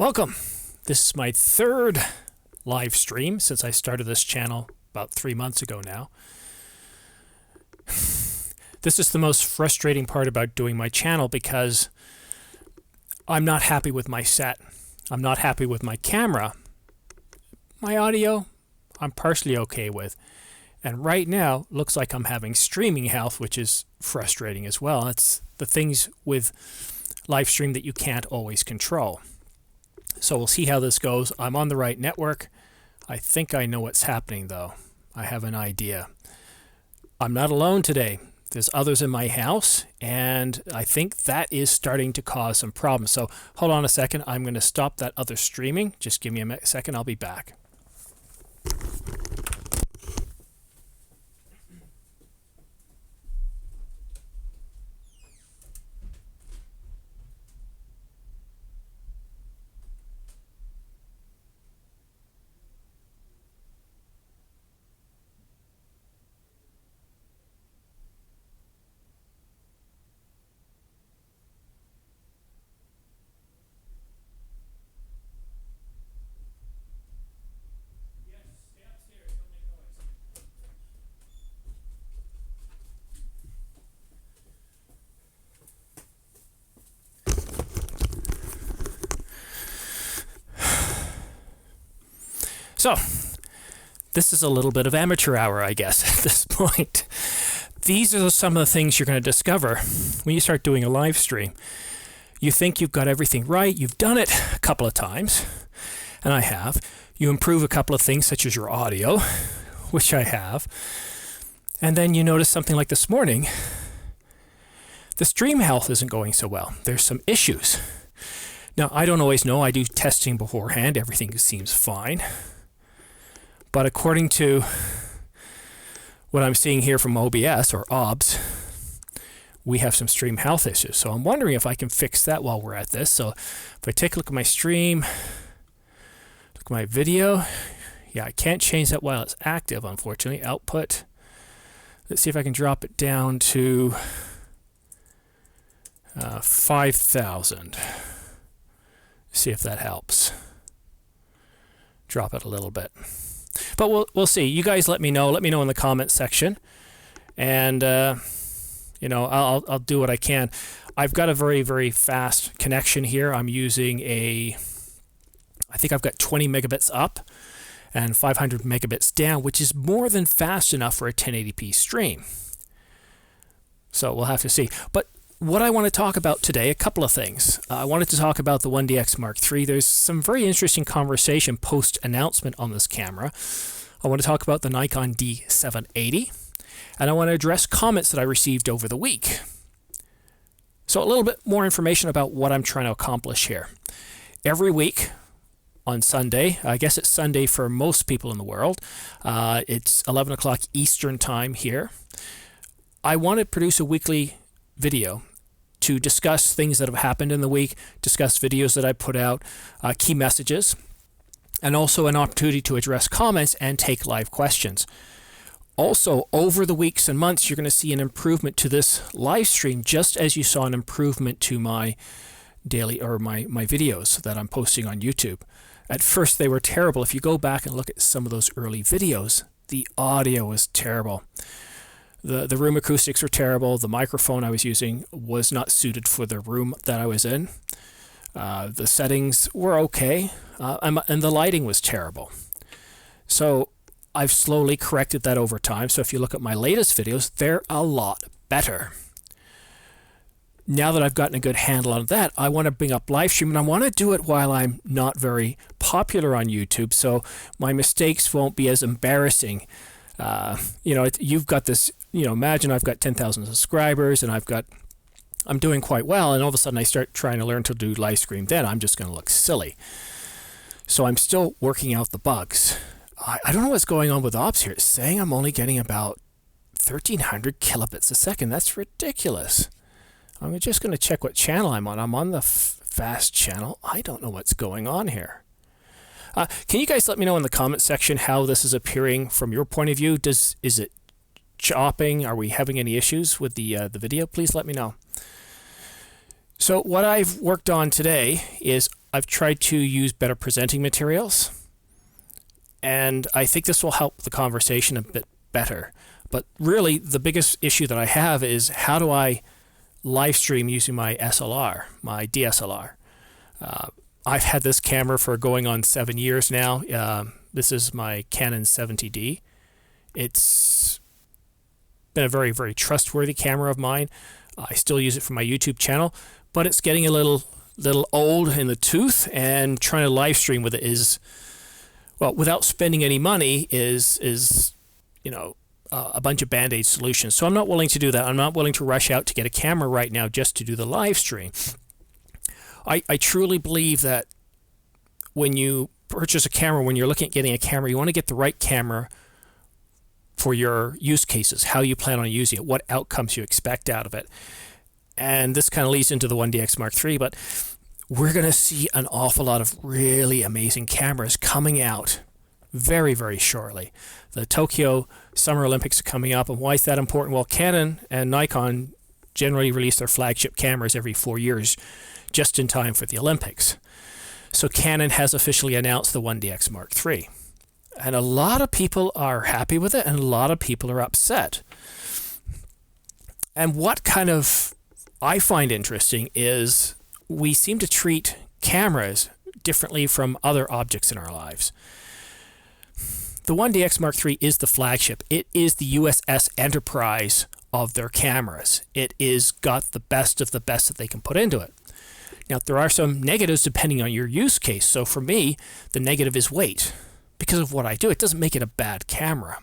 Welcome. This is my third live stream since I started this channel about 3 months ago now. This is the most frustrating part about doing my channel because I'm not happy with my set. I'm not happy with my camera. My audio, I'm partially okay with. And right now, looks like I'm having streaming health, which is frustrating as well. It's the things with live stream that you can't always control. So we'll see how this goes. I'm on the right network. I think I know what's happening though. I have an idea. I'm not alone today. There's others in my house, and I think that is starting to cause some problems. So hold on a second. I'm going to stop that other streaming. Just give me a second. I'll be back. So, this is a little bit of amateur hour, I guess, at this point. These are some of the things you're going to discover when you start doing a live stream. You think you've got everything right. You've done it a couple of times, and I have. You improve a couple of things, such as your audio, which I have. And then you notice something like this morning. The stream health isn't going so well. There's some issues. Now, I don't always know. I do testing beforehand. Everything seems fine. But according to what I'm seeing here from OBS or OBS, we have some stream health issues. So I'm wondering if I can fix that while we're at this. So if I take a look at my stream, look at my video. Yeah, I can't change that while it's active, unfortunately. Output. Let's see if I can drop it down to 5,000. See if that helps. Drop it a little bit. But we'll see. You guys let me know. Let me know in the comment section. And, you know, I'll do what I can. I've got a very, very fast connection here. I'm using I think I've got 20 megabits up and 500 megabits down, which is more than fast enough for a 1080p stream. So we'll have to see. But what I want to talk about today, a couple of things. I wanted to talk about the 1DX Mark III. There's some very interesting conversation post-announcement on this camera. I want to talk about the Nikon D780. And I want to address comments that I received over the week. So a little bit more information about what I'm trying to accomplish here. Every week on Sunday, I guess it's Sunday for most people in the world, it's 11 o'clock Eastern time here. I want to produce a weekly video to discuss things that have happened in the week, discuss videos that I put out, key messages, and also an opportunity to address comments and take live questions. Also, over the weeks and months, you're going to see an improvement to this live stream, just as you saw an improvement to my daily or my videos that I'm posting on YouTube. At first, they were terrible. If you go back and look at some of those early videos, the audio was terrible. The room acoustics were terrible. The microphone I was using was not suited for the room that I was in. The settings were okay, and the lighting was terrible. So I've slowly corrected that over time. So if you look at my latest videos, they're a lot better. Now that I've gotten a good handle on that, I want to bring up live stream, and I want to do it while I'm not very popular on YouTube, so my mistakes won't be as embarrassing. You know, you've got this, you know, imagine I've got 10,000 subscribers and I'm doing quite well, and all of a sudden I start trying to learn to do live stream, then I'm just going to look silly. So I'm still working out the bugs. I don't know what's going on with ops here. It's saying I'm only getting about 1,300 kilobits a second. That's ridiculous. I'm just going to check what channel I'm on. I'm on the fast channel. I don't know what's going on here. Can you guys let me know in the comment section how this is appearing from your point of view? Is it chopping? Are we having any issues with the video? Please let me know. So what I've worked on today is I've tried to use better presenting materials, and I think this will help the conversation a bit better. But really, the biggest issue that I have is how do I live stream using my SLR, my DSLR. I've had this camera for going on 7 years now. This is my Canon 70D. It's been a very, very trustworthy camera of mine. I still use it for my YouTube channel, but it's getting a little old in the tooth, and trying to live stream with it is, well, without spending any money is a bunch of Band-Aid solutions. So I'm not willing to do that. I'm not willing to rush out to get a camera right now just to do the live stream. I truly believe that when you purchase a camera, when you're looking at getting a camera, you want to get the right camera for your use cases, how you plan on using it, what outcomes you expect out of it. And this kind of leads into the 1DX Mark III, but we're going to see an awful lot of really amazing cameras coming out very, very shortly. The Tokyo Summer Olympics are coming up, and why is that important? Well, Canon and Nikon generally release their flagship cameras every 4 years, just in time for the Olympics. So Canon has officially announced the 1DX Mark III. And a lot of people are happy with it, and a lot of people are upset. And what kind of I find interesting is we seem to treat cameras differently from other objects in our lives. The 1DX Mark III is the flagship. It is the USS Enterprise of their cameras. It is got the best of the best that they can put into it. Now, there are some negatives depending on your use case. So for me, the negative is weight. Because of what I do, it doesn't make it a bad camera.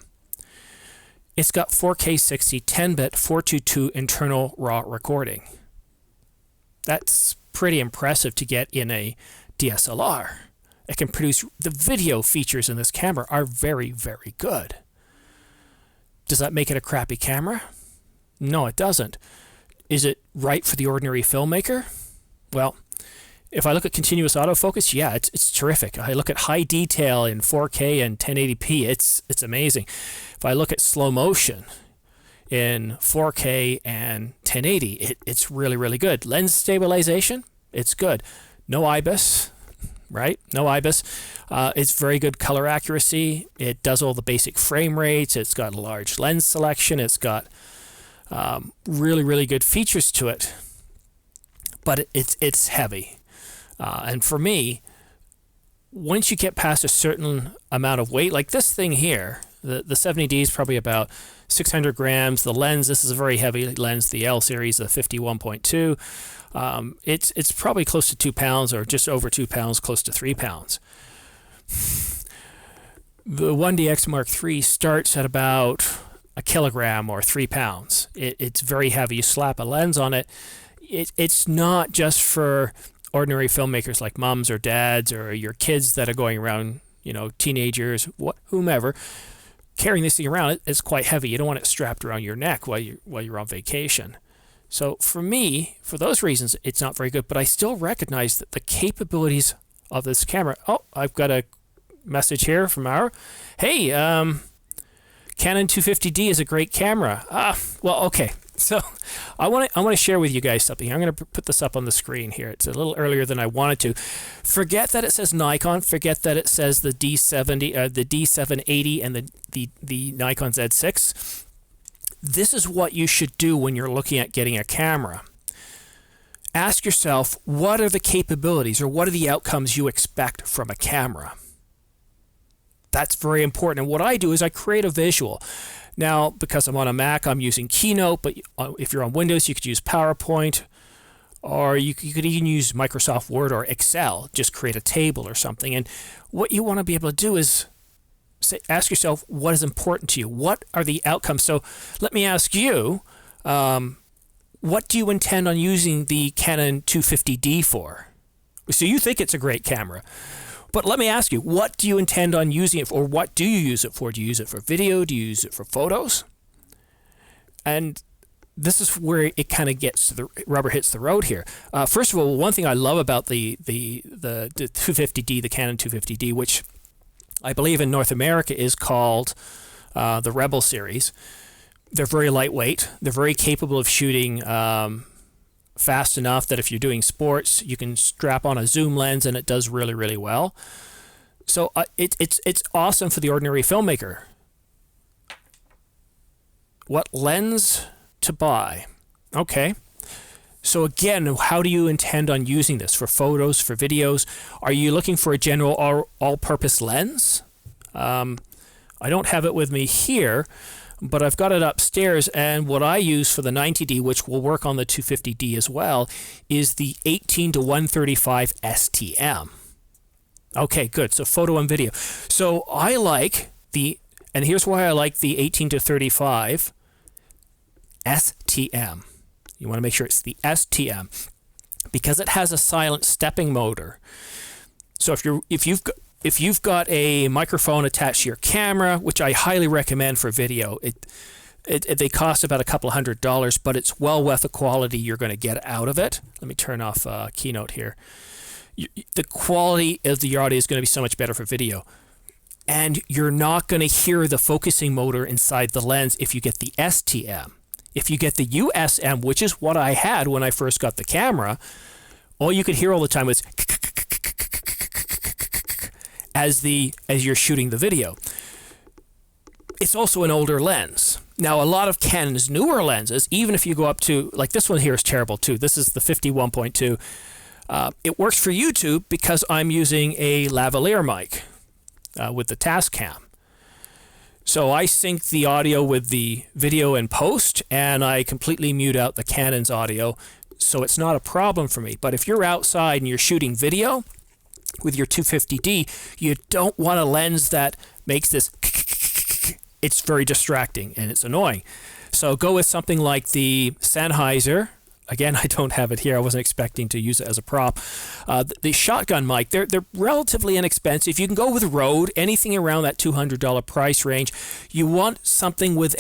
It's got 4K 60, 10-bit, 422 internal RAW recording. That's pretty impressive to get in a DSLR. It can produce, the video features in this camera are very, very good. Does that make it a crappy camera? No, it doesn't. Is it right for the ordinary filmmaker? Well, if I look at continuous autofocus, yeah, it's terrific. I look at high detail in 4K and 1080p, it's amazing. If I look at slow motion in 4K and 1080, it's really, really good. Lens stabilization, it's good. No IBIS, right? No IBIS. It's very good color accuracy. It does all the basic frame rates. It's got a large lens selection. It's got really, really good features to it. But it's heavy. And for me, once you get past a certain amount of weight, like this thing here, the 70D is probably about 600 grams. The lens, this is a very heavy lens, the L series, the 51.2. It's probably close to 2 pounds, or just over 2 pounds, close to 3 pounds. The 1DX Mark III starts at about a kilogram or 3 pounds. It's very heavy. You slap a lens on it. It's not just for ordinary filmmakers like moms or dads or your kids that are going around, teenagers, whomever. Carrying this thing around, it's quite heavy. You don't want it strapped around your neck while you're on vacation. So for me, for those reasons, it's not very good. But I still recognize that the capabilities of this camera. Oh, I've got a message here from hey, Canon 250D is a great camera. Well, okay. So I want to share with you guys something. I'm going to put this up on the screen here. It's a little earlier than I wanted to. Forget that it says Nikon. Forget that it says the D70, the D780, and the Nikon Z6. This is what you should do when you're looking at getting a camera. Ask yourself, what are the capabilities or what are the outcomes you expect from a camera? That's very important. And what I do is I create a visual. Now, because I'm on a Mac, I'm using Keynote, but if you're on Windows, you could use PowerPoint, or you could even use Microsoft Word or Excel, just create a table or something. And what you want to be able to do is ask yourself, what is important to you? What are the outcomes? So let me ask you, what do you intend on using the Canon 250D for? So you think it's a great camera. But let me ask you, what do you intend on using it for, or what do you use it for? Do you use it for video? Do you use it for photos? And this is where it kind of gets the rubber hits the road here. First of all, one thing I love about the 250D, the Canon 250D, which I believe in North America is called the Rebel series. They're very lightweight. They're very capable of shooting fast enough that if you're doing sports, you can strap on a zoom lens and it does really, really well. So it's awesome for the ordinary filmmaker. What lens to buy? Okay. So again, how do you intend on using this? For photos, for videos? Are you looking for a general all-purpose lens? I don't have it with me here, but I've got it upstairs, and what I use for the 90D, which will work on the 250D as well, is the 18-135 STM. Okay, good. So photo and video. So I like and here's why I like the 18-35 STM. You want to make sure it's the STM because it has a silent stepping motor. So if you've got a microphone attached to your camera, which I highly recommend for video, they cost about a couple $100, but it's well worth the quality you're going to get out of it. Let me turn off Keynote here. The quality of the audio is going to be so much better for video. And you're not going to hear the focusing motor inside the lens if you get the STM. If you get the USM, which is what I had when I first got the camera, all you could hear all the time was as you're shooting the video. It's also an older lens. Now, a lot of Canon's newer lenses, even if you go up to, like this one here is terrible too. This is the 51.2. It works for YouTube because I'm using a lavalier mic with the Tascam. So I sync the audio with the video in post, and I completely mute out the Canon's audio, so it's not a problem for me. But if you're outside and you're shooting video with your 250D, you don't want a lens that makes this. It's very distracting and it's annoying. So go with something like the Sennheiser. Again, I don't have it here. I wasn't expecting to use it as a prop. The shotgun mic, they're relatively inexpensive. You can go with Rode, anything around that $200 price range. You want something with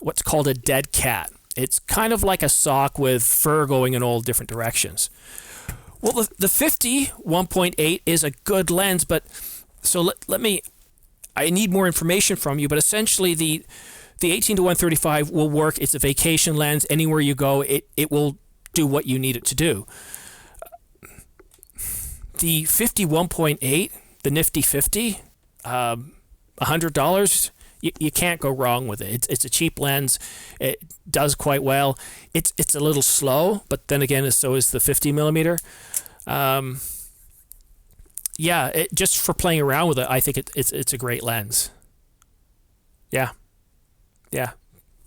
what's called a dead cat. It's kind of like a sock with fur going in all different directions. Well, the 50 1.8 is a good lens, but so I need more information from you, but essentially the 18-135 will work. It's a vacation lens. Anywhere you go, it will do what you need it to do. The 50 1.8, the nifty 50, $100, you can't go wrong with it. It's a cheap lens. It does quite well. It's a little slow, but then again, so is the 50 millimeter. Just for playing around with it, I think it's a great lens. Yeah.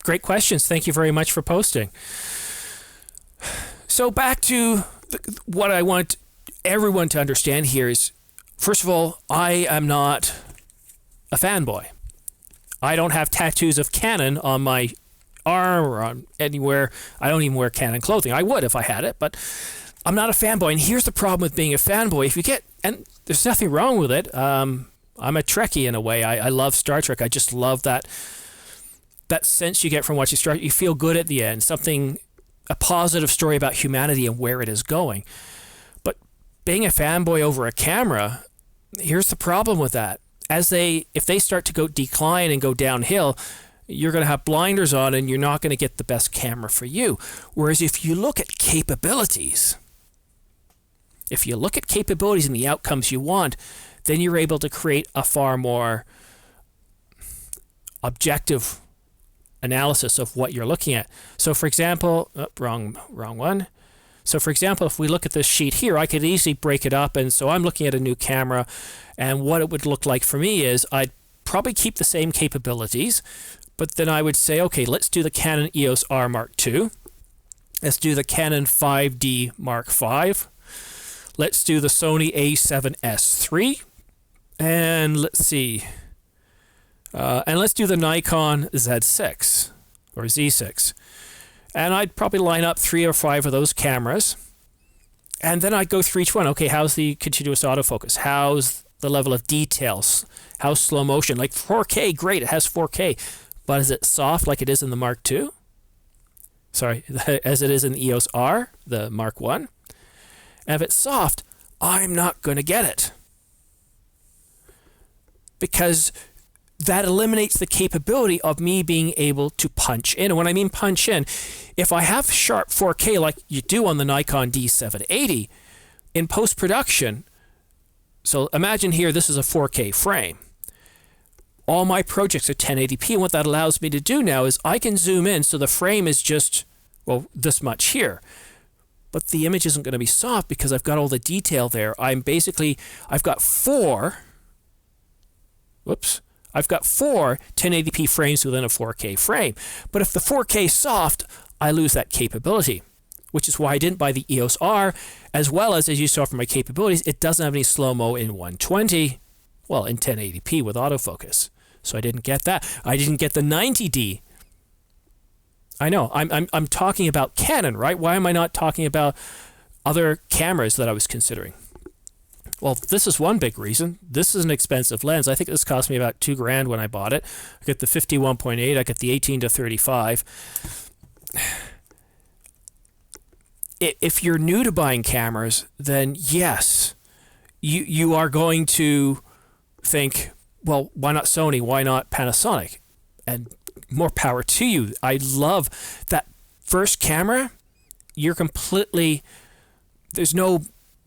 Great questions. Thank you very much for posting. So back to what I want everyone to understand here is, first of all, I am not a fanboy. I don't have tattoos of Canon on my arm or on anywhere. I don't even wear Canon clothing. I would if I had it, but I'm not a fanboy. And here's the problem with being a fanboy. And there's nothing wrong with it. I'm a Trekkie in a way. I love Star Trek. I just love that sense you get from watching Star Trek. You feel good at the end. A positive story about humanity and where it is going. But being a fanboy over a camera, here's the problem with that. If they start to go decline and go downhill, you're going to have blinders on and you're not going to get the best camera for you. Whereas if you look at capabilities, and the outcomes you want, then you're able to create a far more objective analysis of what you're looking at. So for example, wrong one. So for example, if we look at this sheet here, I could easily break it up. And so I'm looking at a new camera, and what it would look like for me is I'd probably keep the same capabilities, but then I would say, okay, let's do the Canon EOS R Mark II. Let's do the Canon 5D Mark V. Let's do the Sony A7S III. And let's see. And let's do the Nikon Z6 or Z6. And I'd probably line up 3 or 5 of those cameras. And then I'd go through each one. Okay, how's the continuous autofocus? How's the level of details? How's slow motion? Like 4K, great, it has 4K. But is it soft like it is in the Mark II? Sorry, as it is in the EOS R, the Mark I? And if it's soft, I'm not going to get it. Because that eliminates the capability of me being able to punch in. And when I mean punch in, if I have sharp 4K like you do on the Nikon D780, in post-production, so imagine here this is a 4K frame. All my projects are 1080p, and what that allows me to do now is I can zoom in so the frame is just, well, this much here. But the image isn't going to be soft because I've got all the detail there. I've got four 1080p frames within a 4K frame. But if the 4K is soft, I lose that capability, which is why I didn't buy the EOS R, as well as you saw from my capabilities, it doesn't have any slow-mo in 120, well, in 1080p with autofocus. So I didn't get that. I didn't get the 90D. I know, I'm talking about Canon, right? Why am I not talking about other cameras that I was considering? Well, this is one big reason. This is an expensive lens. I think this cost me about $2,000 when I bought it. I got the 51.8, I got the 18-35. If you're new to buying cameras, then yes, you are going to think, well, why not Sony? Why not Panasonic? And more power to you. I love that first camera. You're completely, there's no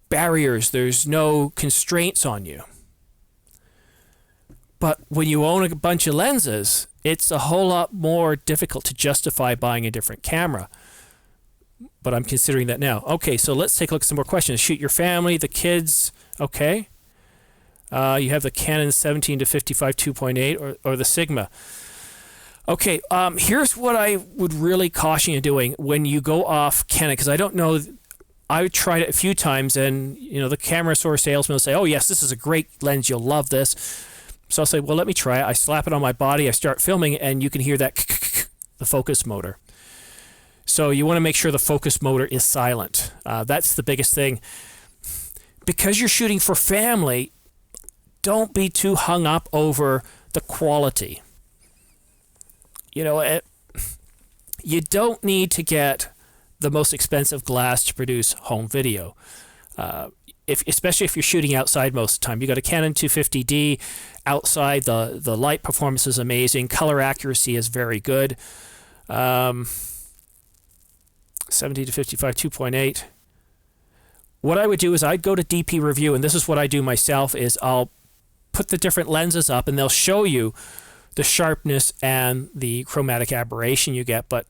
barriers, there's no constraints on you. But when you own a bunch of lenses, it's a whole lot more difficult to justify buying a different camera. But I'm considering that now. Okay, so let's take a look at some more questions. Shoot your family, the kids, okay. You have the Canon 17-55 2.8 or the Sigma. Okay, here's what I would really caution you doing when you go off Canon, because I don't know, I tried it a few times, and the camera store salesman will say, oh yes, this is a great lens, you'll love this. So I'll say, well, let me try it. I slap it on my body, I start filming, and you can hear that the focus motor. So you want to make sure the focus motor is silent. That's the biggest thing. Because you're shooting for family, don't be too hung up over the quality. You don't need to get the most expensive glass to produce home video. Especially if you're shooting outside most of the time. You got a Canon 250D outside. The light performance is amazing. Color accuracy is very good. 70-55 2.8. What I would do is I'd go to DP Review, and this is what I do myself, is I'll put the different lenses up and they'll show you the sharpness and the chromatic aberration you get. But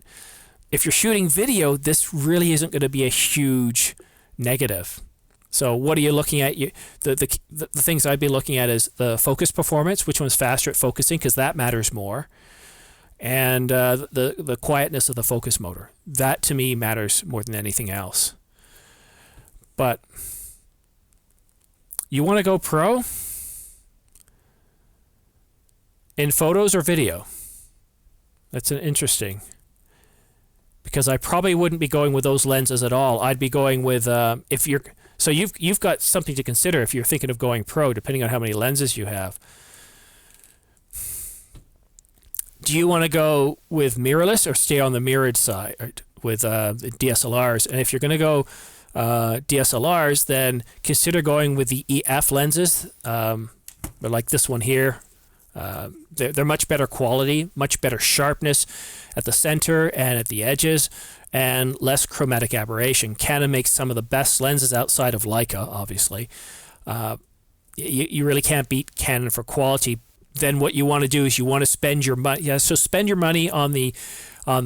if you're shooting video, this really isn't going to be a huge negative. So what are you looking at? The things I'd be looking at is the focus performance, which one's faster at focusing, because that matters more. And the quietness of the focus motor. That to me matters more than anything else. But you want to go pro in photos or video? That's an interesting, because I probably wouldn't be going with those lenses at all. I'd be going with if you're, so you've got something to consider if you're thinking of going pro, depending on how many lenses you have. Do you want to go with mirrorless or stay on the mirrored side with the DSLRs? And if you're going to go DSLRs, then consider going with the EF lenses. They're like this one here. They're much better quality, much better sharpness at the center and at the edges, and less chromatic aberration. Canon makes some of the best lenses outside of Leica, obviously. You really can't beat Canon for quality. Then what you want to do is you want to spend your money. Yeah, so spend your money on the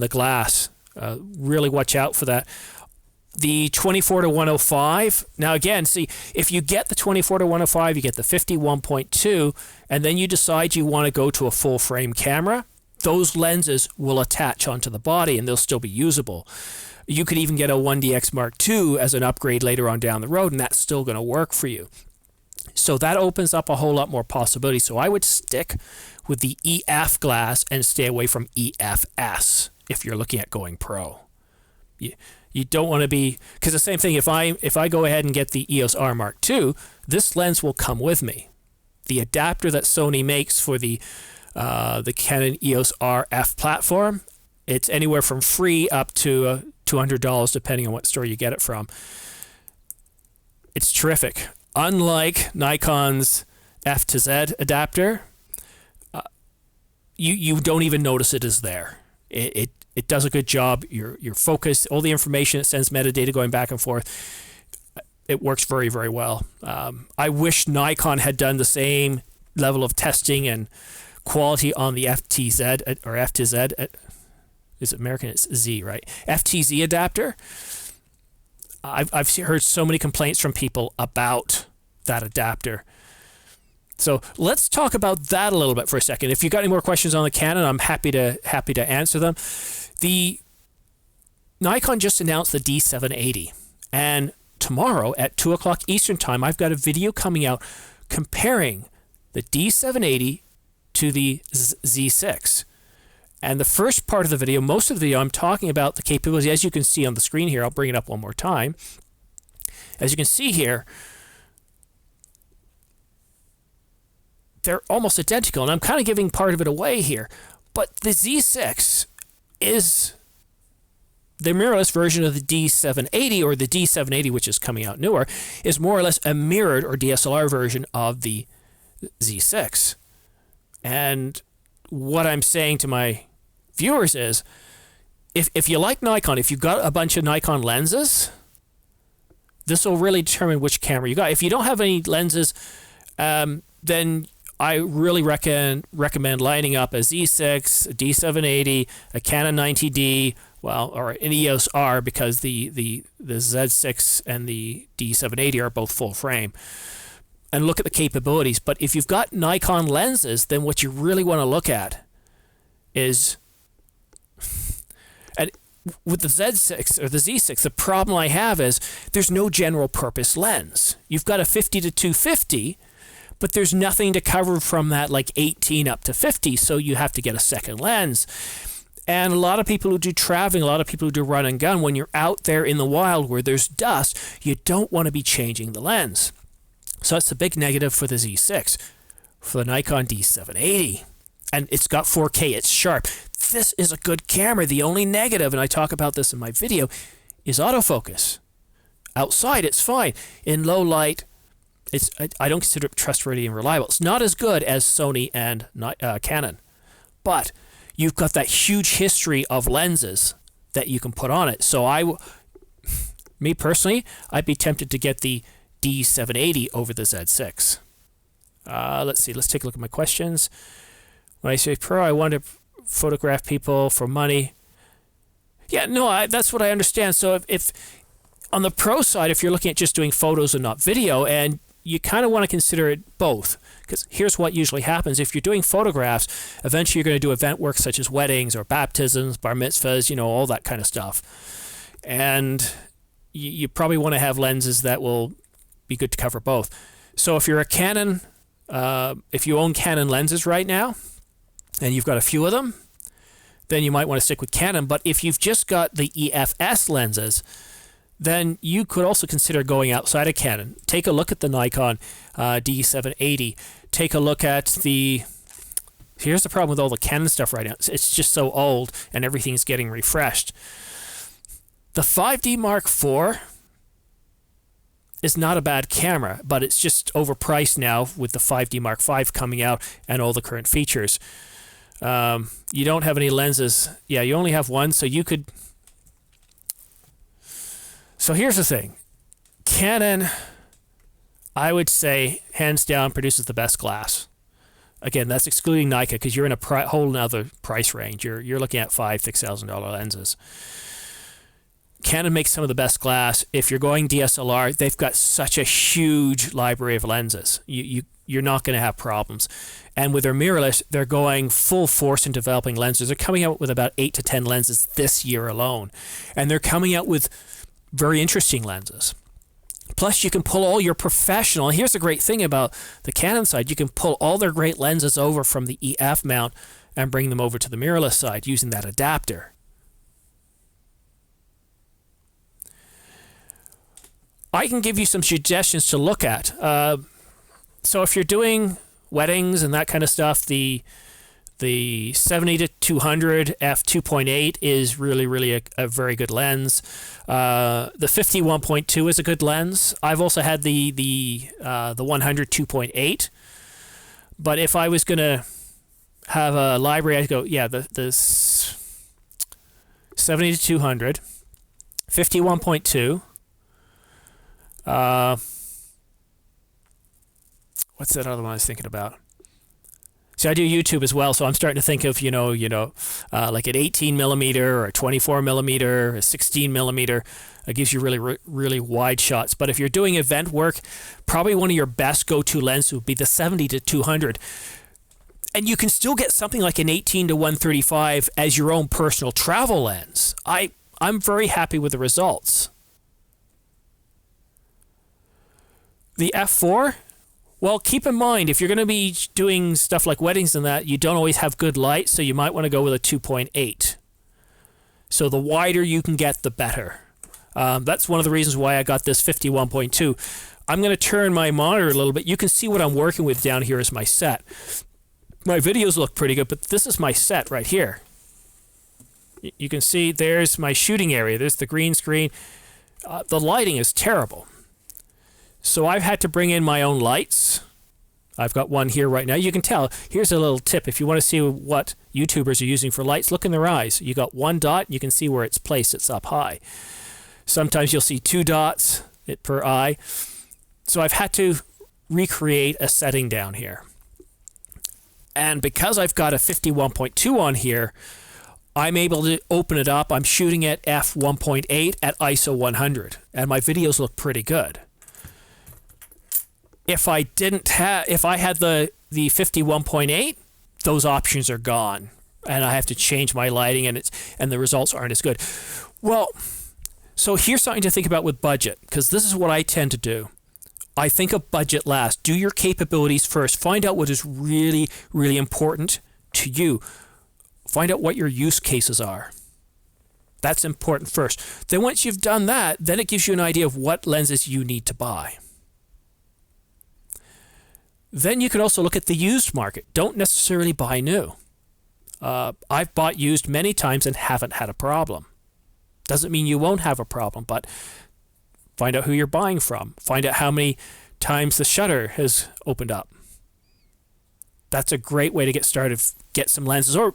glass. Really watch out for that. The 24-105. Now again, see, if you get the 24-105, you get the 51.2, and then you decide you want to go to a full frame camera, those lenses will attach onto the body and they'll still be usable. You could even get a 1DX Mark II as an upgrade later on down the road, and that's still going to work for you. So that opens up a whole lot more possibilities. So I would stick with the EF glass and stay away from EFS if you're looking at going pro. You don't want to be, because the same thing, if I go ahead and get the EOS R Mark II, this lens will come with me. The adapter that Sony makes for the Canon EOS R F platform, it's anywhere from free up to $200 depending on what store you get it from. It's terrific. Unlike Nikon's F to Z adapter, you don't even notice it is there. It does a good job. Your focus, all the information, it sends metadata going back and forth. It works very, very well. I wish Nikon had done the same level of testing and quality on the FTZ or FTZ. Is it American? It's Z, right? FTZ adapter. I've heard so many complaints from people about that adapter. So let's talk about that a little bit for a second. If you've got any more questions on the Canon, I'm happy to answer them. The Nikon just announced the D780, and tomorrow at 2 o'clock Eastern Time, I've got a video coming out comparing the D780 to the Z6. And the first part of the video, most of the video, I'm talking about the capability, as you can see on the screen here. I'll bring it up one more time. As you can see here, they're almost identical, and I'm kind of giving part of it away here. But the Z6 is the mirrorless version of the D780, or the D780, which is coming out newer, is more or less a mirrored or DSLR version of the Z6. And what I'm saying to my viewers is, if you like Nikon, if you've got a bunch of Nikon lenses, this will really determine which camera you got. If you don't have any lenses, then I really recommend lining up a Z6, a D780, a Canon 90D, or an EOS R, because the Z6 and the D780 are both full frame, and look at the capabilities. But if you've got Nikon lenses, then what you really want to look at is, and with the Z6 or the Z6, the problem I have is there's no general purpose lens. You've got a 50 to 250, but there's nothing to cover from that like 18 up to 50, so you have to get a second lens. And a lot of people who do traveling, a lot of people who do run and gun, when you're out there in the wild where there's dust, you don't want to be changing the lens. So that's the big negative for the Z6. For the Nikon D780, and it's got 4K, it's sharp. This is a good camera. The only negative, and I talk about this in my video, is autofocus. Outside, it's fine. In low light, I don't consider it trustworthy and reliable. It's not as good as Sony and Canon, but you've got that huge history of lenses that you can put on it. So me personally, I'd be tempted to get the D780 over the Z6. Let's see. Let's take a look at my questions. When I say pro, I want to photograph people for money. Yeah, no, that's what I understand. So if on the pro side, if you're looking at just doing photos and not video, and you kind of want to consider it both, because here's what usually happens. If you're doing photographs, eventually you're going to do event work such as weddings or baptisms, bar mitzvahs, all that kind of stuff. And you probably want to have lenses that will be good to cover both. So if you're a Canon, if you own Canon lenses right now, and you've got a few of them, then you might want to stick with Canon. But if you've just got the EFS lenses, then you could also consider going outside of Canon. Take a look at the Nikon D780. Take a look at here's the problem with all the Canon stuff right now. It's just so old and everything's getting refreshed. The 5D Mark IV is not a bad camera, but it's just overpriced now with the 5D Mark V coming out and all the current features. You don't have any lenses. Yeah, you only have one, so you could... So here's the thing. Canon, I would say, hands down, produces the best glass. Again, that's excluding Nikon, because you're in a whole other price range. You're looking at $5,000-$6,000 lenses. Canon makes some of the best glass. If you're going DSLR, they've got such a huge library of lenses. You're not going to have problems. And with their mirrorless, they're going full force in developing lenses. They're coming out with about 8 to 10 lenses this year alone. And they're coming out with very interesting lenses. Plus, you can pull all your professional. Here's the great thing about the Canon side. You can pull all their great lenses over from the EF mount and bring them over to the mirrorless side using that adapter. I can give you some suggestions to look at. So if you're doing weddings and that kind of stuff, the 70 to 200 f2.8 is really a very good lens. The 51.2 is a good lens. I've also had the 100 2.8. But if I was going to have a library. I go, yeah, the 70 to 200, 51.2. What's that other one I was thinking about? See, I do YouTube as well, so I'm starting to think of, like an 18 millimeter or a 24 millimeter, a 16 millimeter. It gives you really, really wide shots. But if you're doing event work, probably one of your best go-to lenses would be the 70 to 200. And you can still get something like an 18 to 135 as your own personal travel lens. I'm very happy with the results. The f4, well, keep in mind, if you're going to be doing stuff like weddings and that, you don't always have good light, so you might want to go with a 2.8. So the wider you can get, the better. That's one of the reasons why I got this 51.2. I'm going to turn my monitor a little bit. You can see what I'm working with down here is my set. My videos look pretty good, but this is my set right here. You can see there's my shooting area. There's the green screen. The lighting is terrible. So I've had to bring in my own lights. I've got one here right now. You can tell. Here's a little tip. If you want to see what YouTubers are using for lights, look in their eyes. You got one dot. You can see where it's placed. It's up high. Sometimes you'll see two dots per eye. So I've had to recreate a setting down here. And because I've got a 51.2 on here, I'm able to open it up. I'm shooting at f1.8 at ISO 100, and my videos look pretty good. If I had the 51.8, those options are gone, and I have to change my lighting, and the results aren't as good. Well, so here's something to think about with budget, because this is what I tend to do. I think of budget last. Do your capabilities first. Find out what is really, really important to you. Find out what your use cases are. That's important first. Then once you've done that, then it gives you an idea of what lenses you need to buy. Then you can also look at the used market. Don't necessarily buy new. I've bought used many times and haven't had a problem. Doesn't mean you won't have a problem, but find out who you're buying from. Find out how many times the shutter has opened up. That's a great way to get started. Get some lenses or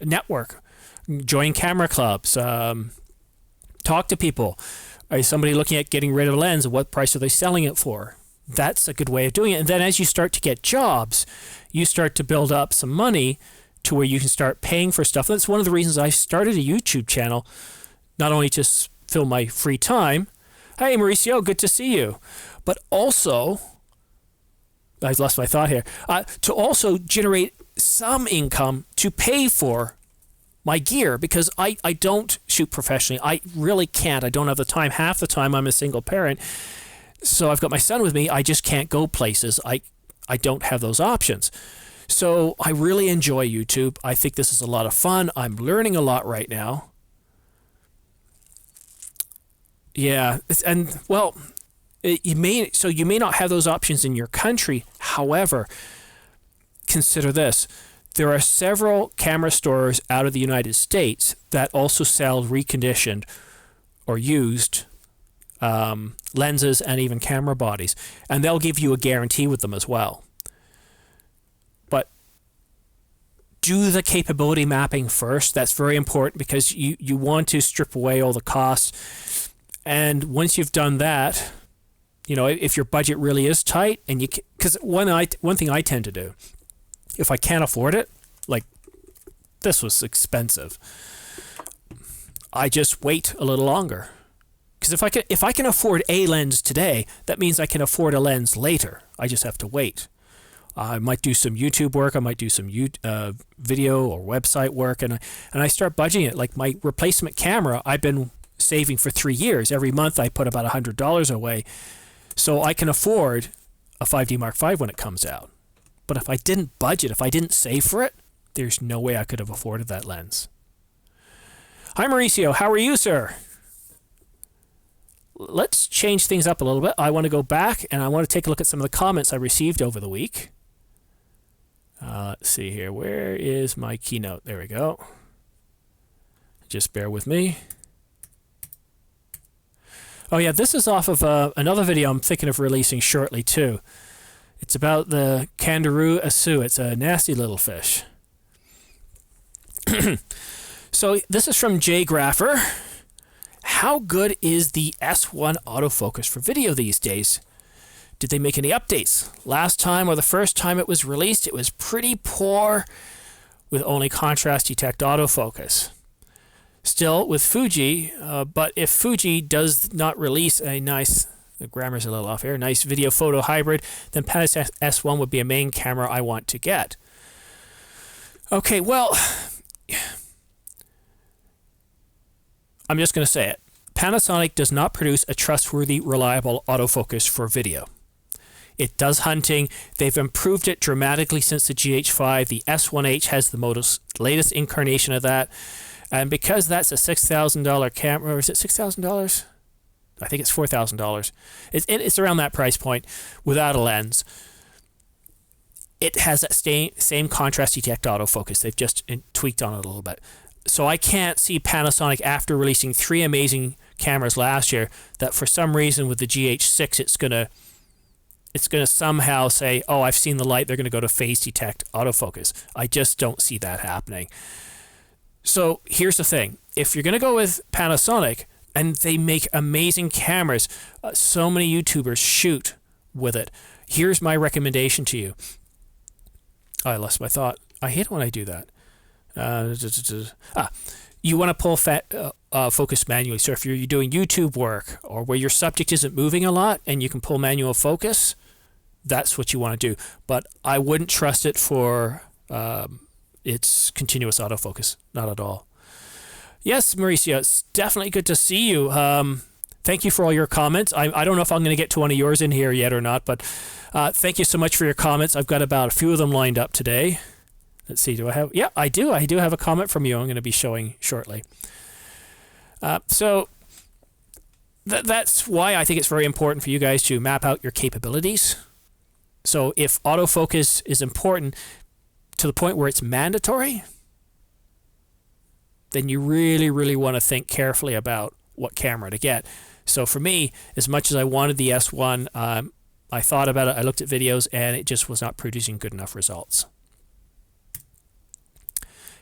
network. Join camera clubs. Talk to people. Is somebody looking at getting rid of a lens? What price are they selling it for? That's a good way of doing it. And then as you start to get jobs, you start to build up some money to where you can start paying for stuff. That's one of the reasons I started a YouTube channel, not only to fill my free time. Hey, Mauricio, good to see you. But also, I've lost my thought here, to also generate some income to pay for my gear, because I don't shoot professionally. I really can't. I don't have the time. Half the time I'm a single parent. So I've got my son with me. I just can't go places. I don't have those options. So I really enjoy YouTube. I think this is a lot of fun. I'm learning a lot right now. Yeah, and well, you may not have those options in your country. However, consider this. There are several camera stores out of the United States that also sell reconditioned or used lenses and even camera bodies, and they'll give you a guarantee with them as well. But do the capability mapping first. That's very important, because you want to strip away all the costs. And once you've done that, if your budget really is tight, and because one thing I tend to do, if I can't afford it, like this was expensive, I just wait a little longer. Because if I can afford a lens today, that means I can afford a lens later. I just have to wait. I might do some YouTube work. I might do some video or website work, and I start budgeting it. Like my replacement camera, I've been saving for 3 years. Every month I put about $100 away, so I can afford a 5D Mark V when it comes out. But if I didn't budget, if I didn't save for it, there's no way I could have afforded that lens. Hi Mauricio, how are you, sir? Let's change things up a little bit. I want to go back and I want to take a look at some of the comments I received over the week. Let's see here. Where is my keynote? There we go. Just bear with me. Oh yeah, this is off of another video I'm thinking of releasing shortly too. It's about the kangaroo asu. It's a nasty little fish. So this is from Jay Graffer. How good is the S1 autofocus for video these days? Did they make any updates? Last time or the first time it was released, it was pretty poor with only contrast detect autofocus. Still with Fuji, but if Fuji does not release a nice, the grammar's a little off here, nice video photo hybrid, then Panasonic S1 would be a main camera I want to get. Okay, well, I'm just going to say it. Panasonic does not produce a trustworthy, reliable autofocus for video. It does hunting. They've improved it dramatically since the GH5. The S1H has the latest incarnation of that. And because that's a $6,000 camera, or is it $6,000? I think it's $4,000. It's around that price point without a lens. It has that same contrast detect autofocus. They've just tweaked on it a little bit. So I can't see Panasonic, after releasing 3 amazing cameras last year, that for some reason with the GH6 it's gonna somehow say, oh, I've seen the light, they're gonna go to phase detect autofocus. I just don't see that happening. So here's the thing. If you're gonna go with Panasonic, and they make amazing cameras, so many YouTubers shoot with it. Here's my recommendation to you. Oh, I lost my thought. I hate it when I do that. You want to pull focus manually. So if you're doing YouTube work or where your subject isn't moving a lot and you can pull manual focus, that's what you want to do. But I wouldn't trust it for its continuous autofocus. Not at all. Yes, Mauricio, it's definitely good to see you. Thank you for all your comments. I don't know if I'm going to get to one of yours in here yet or not, but thank you so much for your comments. I've got about a few of them lined up today. Let's see, do I have? Yeah, I do. I do have a comment from you I'm going to be showing shortly. So that's why I think it's very important for you guys to map out your capabilities. So if autofocus is important to the point where it's mandatory, then you really, really want to think carefully about what camera to get. So for me, as much as I wanted the S1, I thought about it, I looked at videos, and it just was not producing good enough results.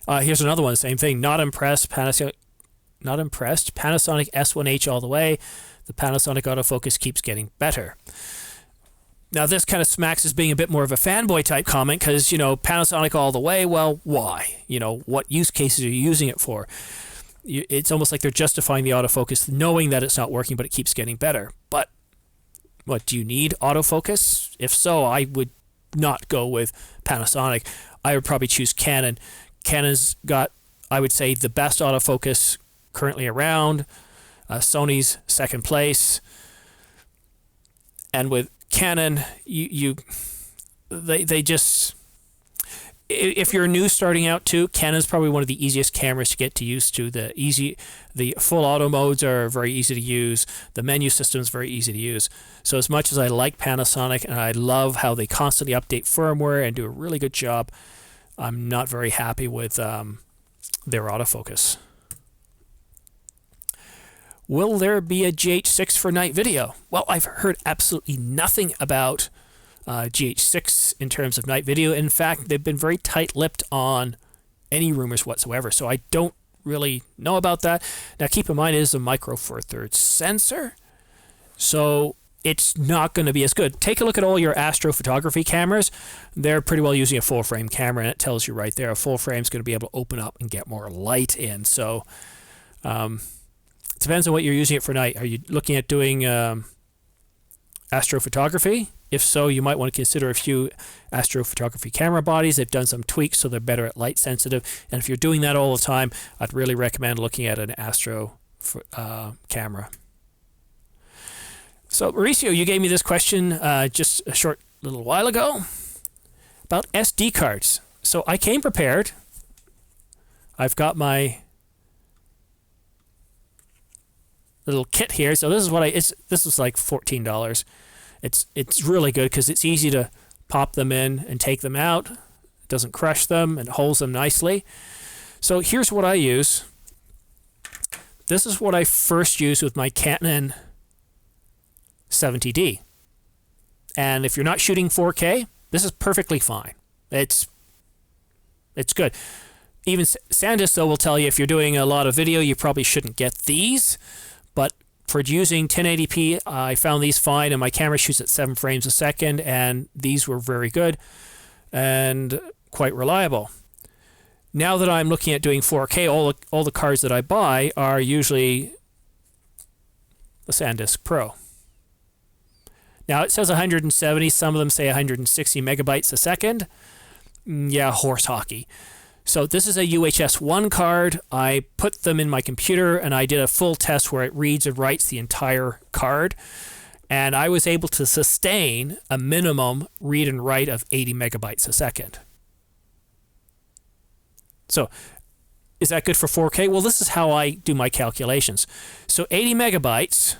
Here's another one, same thing. Not impressed. Panasonic S1H all the way. The Panasonic autofocus keeps getting better. Now this kind of smacks as being a bit more of a fanboy type comment because, Panasonic all the way, well, why? What use cases are you using it for? It's almost like they're justifying the autofocus knowing that it's not working, but it keeps getting better. But what, do you need autofocus? If so, I would not go with Panasonic. I would probably choose Canon. Canon's got, I would say, the best autofocus currently around. Sony's second place. And with Canon, they just, if you're new starting out too, Canon's probably one of the easiest cameras to get used to. The full auto modes are very easy to use. The menu system is very easy to use. So as much as I like Panasonic and I love how they constantly update firmware and do a really good job, I'm not very happy with their autofocus. Will there be a GH6 for night video? Well, I've heard absolutely nothing about GH6 in terms of night video. In fact, they've been very tight-lipped on any rumors whatsoever, so I don't really know about that. Now, keep in mind, it is a Micro Four Thirds sensor, so it's not going to be as good. Take a look at all your astrophotography cameras. They're pretty well using a full-frame camera, and it tells you right there a full frame is going to be able to open up and get more light in. So it depends on what you're using it for night. Are you looking at doing astrophotography? If so, you might want to consider a few astrophotography camera bodies. They've done some tweaks so they're better at light sensitive. And if you're doing that all the time, I'd really recommend looking at an astro camera. So, Mauricio, you gave me this question just a short little while ago about SD cards. So I came prepared. I've got my little kit here. So this is what this was like $14. It's really good because it's easy to pop them in and take them out. It doesn't crush them and holds them nicely. So here's what I use. This is what I first used with my Canon 70D. And if you're not shooting 4K, this is perfectly fine. It's good. even SanDisk, though, will tell you if you're doing a lot of video, you probably shouldn't get these. But for using 1080p, I found these fine, and my camera shoots at 7 frames a second, and these were very good and quite reliable. Now that I'm looking at doing 4K, all the cards that I buy are usually the SanDisk Pro. Now it says 170, some of them say 160 megabytes a second. Yeah, horse hockey. So this is a UHS-1 card. I put them in my computer and I did a full test where it reads and writes the entire card. And I was able to sustain a minimum read and write of 80 megabytes a second. So is that good for 4K? Well, this is how I do my calculations. So 80 megabytes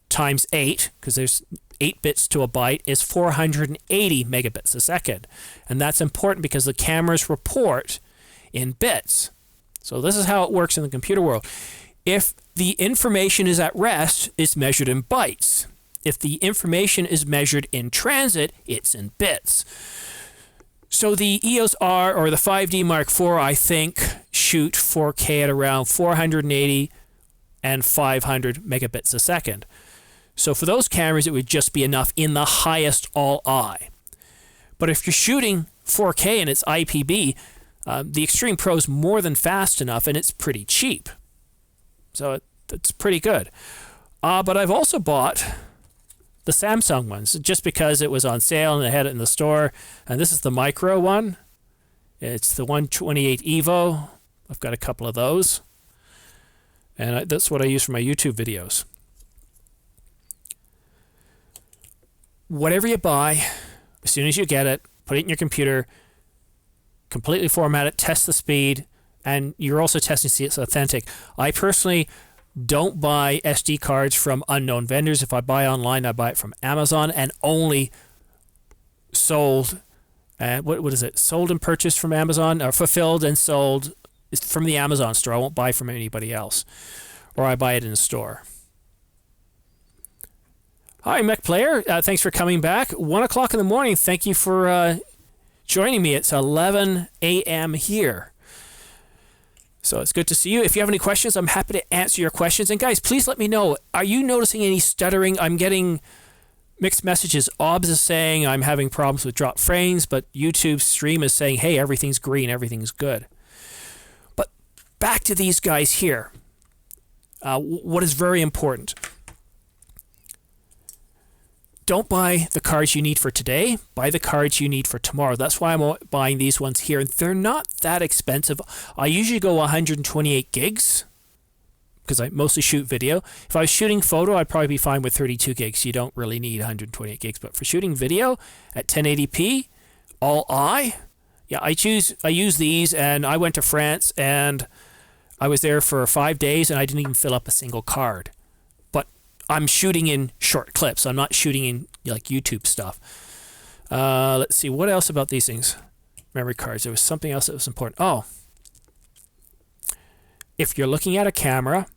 times 8, because there's 8 bits to a byte, is 480 megabits a second. And that's important because the cameras report in bits. So this is how it works in the computer world. If the information is at rest, it's measured in bytes. If the information is measured in transit, it's in bits. So the EOS R or the 5D Mark IV, I think, shoot 4K at around 480 and 500 megabits a second. So for those cameras, it would just be enough in the highest all-eye. But if you're shooting 4K and it's IPB, the Extreme Pro is more than fast enough, and it's pretty cheap. So it's pretty good. But I've also bought the Samsung ones just because it was on sale and they had it in the store. And this is the micro one. It's the 128 Evo. I've got a couple of those. And that's what I use for my YouTube videos. Whatever you buy, as soon as you get it, put it in your computer, completely format it, test the speed, and you're also testing to see it's authentic. I personally don't buy SD cards from unknown vendors. If I buy online, I buy it from Amazon, and only sold, what is it? Sold and purchased from Amazon, or fulfilled and sold from the Amazon store. I won't buy from anybody else, or I buy it in a store. Hi, Mech Player. Thanks for coming back. 1 o'clock in the morning. Thank you for joining me. It's 11 a.m. here. So it's good to see you. If you have any questions, I'm happy to answer your questions. And guys, please let me know. Are you noticing any stuttering? I'm getting mixed messages. OBS is saying I'm having problems with drop frames, but YouTube stream is saying, hey, everything's green, everything's good. But back to these guys here. What is very important. Don't buy the cards you need for today. Buy the cards you need for tomorrow. That's why I'm buying these ones here. They're not that expensive. I usually go 128 gigs because I mostly shoot video. If I was shooting photo, I'd probably be fine with 32 gigs. You don't really need 128 gigs. But for shooting video at 1080p, all eye, yeah, I use these. And I went to France and I was there for 5 days and I didn't even fill up a single card. I'm shooting in short clips. I'm not shooting in like YouTube stuff. Let's see. What else about these things? Memory cards. There was something else that was important. Oh. If you're looking at a camera,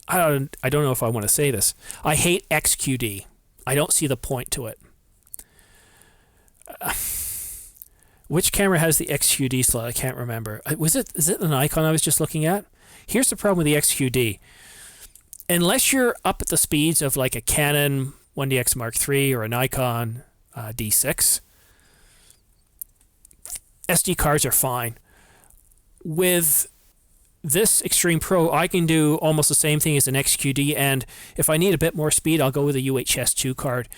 I don't know if I want to say this. I hate XQD. I don't see the point to it. Which camera has the XQD slot? I can't remember. Is it the Nikon I was just looking at? Here's the problem with the XQD. Unless you're up at the speeds of like a Canon 1DX Mark III or a Nikon D6, SD cards are fine. With this Extreme Pro, I can do almost the same thing as an XQD, and if I need a bit more speed, I'll go with a UHS-2 card.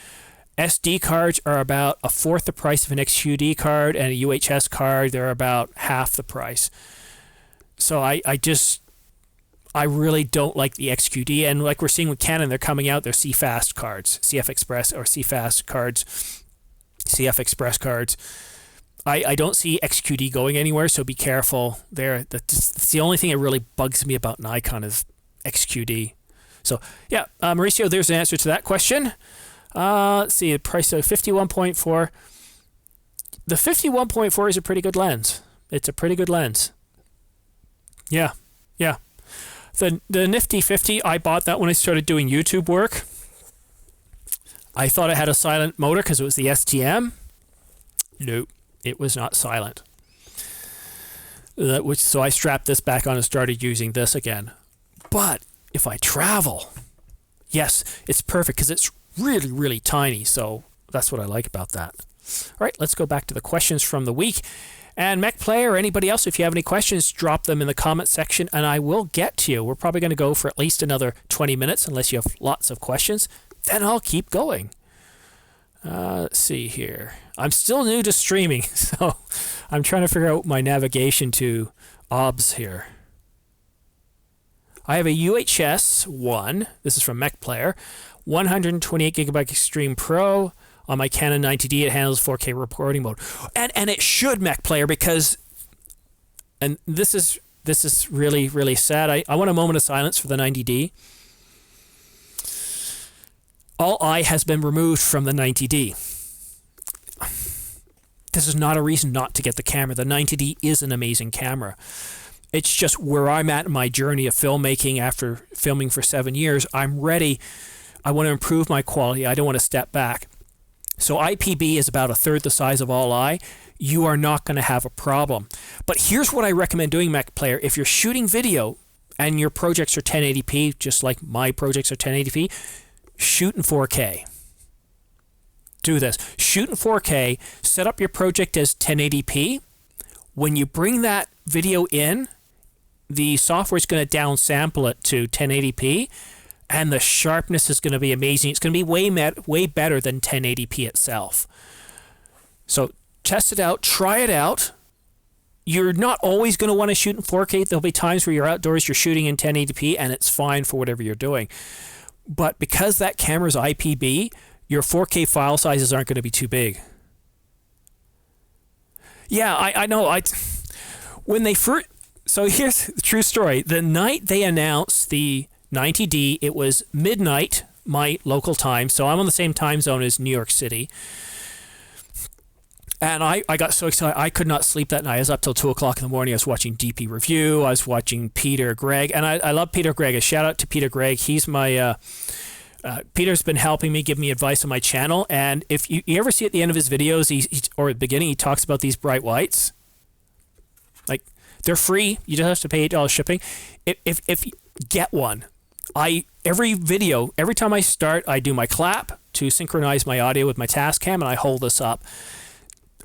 SD cards are about a fourth the price of an XQD card, and a UHS card, they're about half the price. So I really don't like the XQD, and like we're seeing with Canon, they're coming out their CFast cards, CF Express or CFast cards, CF Express cards. I don't see XQD going anywhere, so be careful there. That's the only thing that really bugs me about Nikon is XQD. So yeah, Mauricio, there's an answer to that question. Let's see, the price of 51.4. The 51.4 is a pretty good lens. It's a pretty good lens. Yeah. The Nifty 50, I bought that when I started doing YouTube work. I thought it had a silent motor because it was the STM. Nope, it was not silent. So I strapped this back on and started using this again. But if I travel, yes, it's perfect because it's really, really tiny. So that's what I like about that. All right, let's go back to the questions from the week. And Mech Player or anybody else, if you have any questions, drop them in the comment section and I will get to you. We're probably going to go for at least another 20 minutes unless you have lots of questions. Then I'll keep going. Let's see here. I'm still new to streaming, so I'm trying to figure out my navigation to OBS here. I have a UHS 1. This is from Mech Player. 128GB Extreme Pro. On my Canon 90D, it handles 4K recording mode. And it should, Mech Player, because... And this is really, really sad. I want a moment of silence for the 90D. All eye has been removed from the 90D. This is not a reason not to get the camera. The 90D is an amazing camera. It's just where I'm at in my journey of filmmaking after filming for 7 years. I'm ready. I want to improve my quality. I don't want to step back. So IPB is about a third the size of all eye. You are not going to have a problem. But here's what I recommend doing, Mech Player. If you're shooting video and your projects are 1080p, just like my projects are 1080p, shoot in 4K. Do this. Shoot in 4K. Set up your project as 1080p. When you bring that video in, the software is going to downsample it to 1080p. And the sharpness is going to be amazing. It's going to be way better than 1080p itself. So test it out. Try it out. You're not always going to want to shoot in 4K. There'll be times where you're outdoors, you're shooting in 1080p, and it's fine for whatever you're doing. But because that camera's IPB, your 4K file sizes aren't going to be too big. Yeah, I know. When they first... So here's the true story. The night they announced the 90D, it was midnight, my local time, so I'm on the same time zone as New York City. And I got so excited, I could not sleep that night. I was up till 2 o'clock in the morning. I was watching DP Review. I was watching Peter Gregg. And I love Peter Gregg. A shout out to Peter Gregg. He's my... Peter's been helping me, give me advice on my channel. And if you ever see at the end of his videos, or at the beginning, he talks about these bright whites. Like, they're free. You just have to pay $8 shipping. If you get one. Every time I start, I do my clap to synchronize my audio with my Tascam, and I hold this up.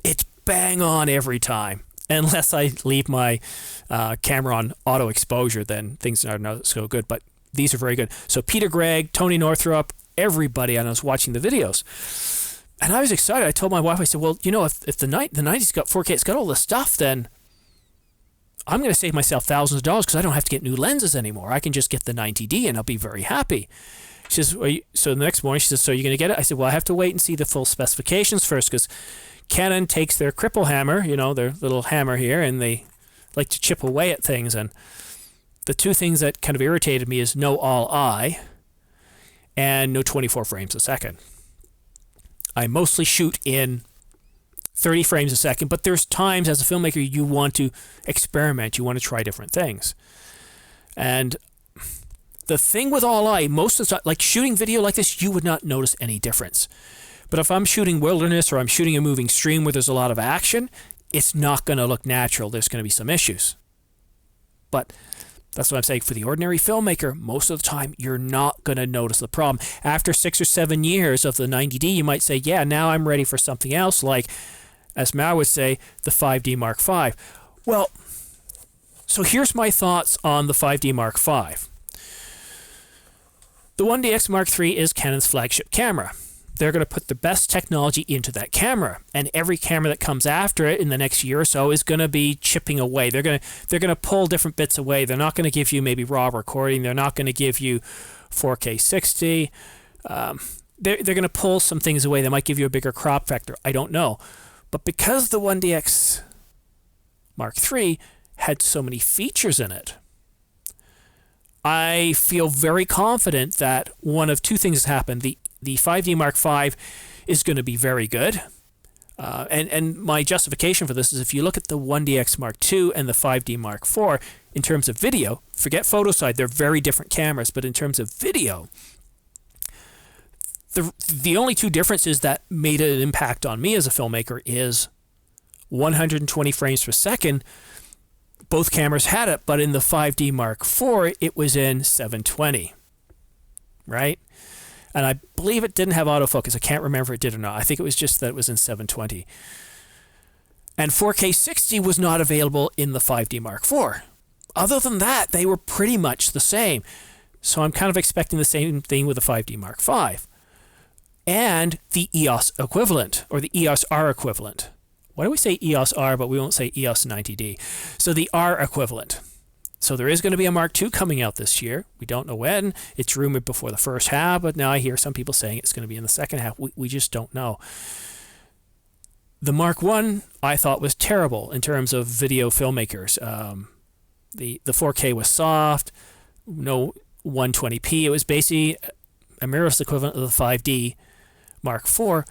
It's bang on every time. Unless I leave my camera on auto exposure, then things are not so good. But these are very good. So Peter Gregg, Tony Northrup, everybody, and I was watching the videos. And I was excited. I told my wife, I said, well, you know, if the 90's got 4K, it's got all this stuff, then I'm going to save myself thousands of dollars because I don't have to get new lenses anymore. I can just get the 90D and I'll be very happy. She says, so the next morning, she says, so you're going to get it? I said, well, I have to wait and see the full specifications first because Canon takes their cripple hammer, you know, their little hammer here, and they like to chip away at things. And the two things that kind of irritated me is no all eye and no 24 frames a second. I mostly shoot in 30 frames a second, but there's times as a filmmaker you want to experiment, you want to try different things. And the thing with all eye, most of the time, like shooting video like this, you would not notice any difference. But if I'm shooting wilderness or I'm shooting a moving stream where there's a lot of action, it's not going to look natural. There's going to be some issues. But that's what I'm saying. For the ordinary filmmaker, most of the time, you're not going to notice the problem. After 6 or 7 years of the 90D, you might say, yeah, now I'm ready for something else, like, as Mao would say, the 5D Mark V. Well, so here's my thoughts on the 5D Mark V. The 1DX Mark III is Canon's flagship camera. They're going to put the best technology into that camera, and every camera that comes after it in the next year or so is going to be chipping away. They're going to pull different bits away. They're not going to give you maybe raw recording. They're not going to give you 4K 60. They're going to pull some things away. They might give you a bigger crop factor. I don't know. But because the 1DX Mark III had so many features in it, I feel very confident that one of two things has happened. The 5D Mark V is going to be very good. And my justification for this is if you look at the 1DX Mark II and the 5D Mark IV, in terms of video, forget photo side, they're very different cameras, but in terms of video, the only two differences that made an impact on me as a filmmaker is 120 frames per second both cameras had it, but in the 5D Mark IV, it was in 720, right? And I believe it didn't have autofocus. I can't remember if it did or not. I think it was just that it was in 720. And 4K 60 was not available in the 5D Mark IV. Other than that, they were pretty much the same. So I'm kind of expecting the same thing with the 5D Mark V. And the EOS equivalent, or the EOS R equivalent. Why do we say EOS R, but we won't say EOS 90D? So the R equivalent. So there is going to be a Mark II coming out this year. We don't know when. It's rumored before the first half, but now I hear some people saying it's going to be in the second half. We just don't know. The Mark I thought was terrible in terms of video filmmakers. The 4K was soft, no 120p. It was basically a mirrorless equivalent of the 5D Mark IV,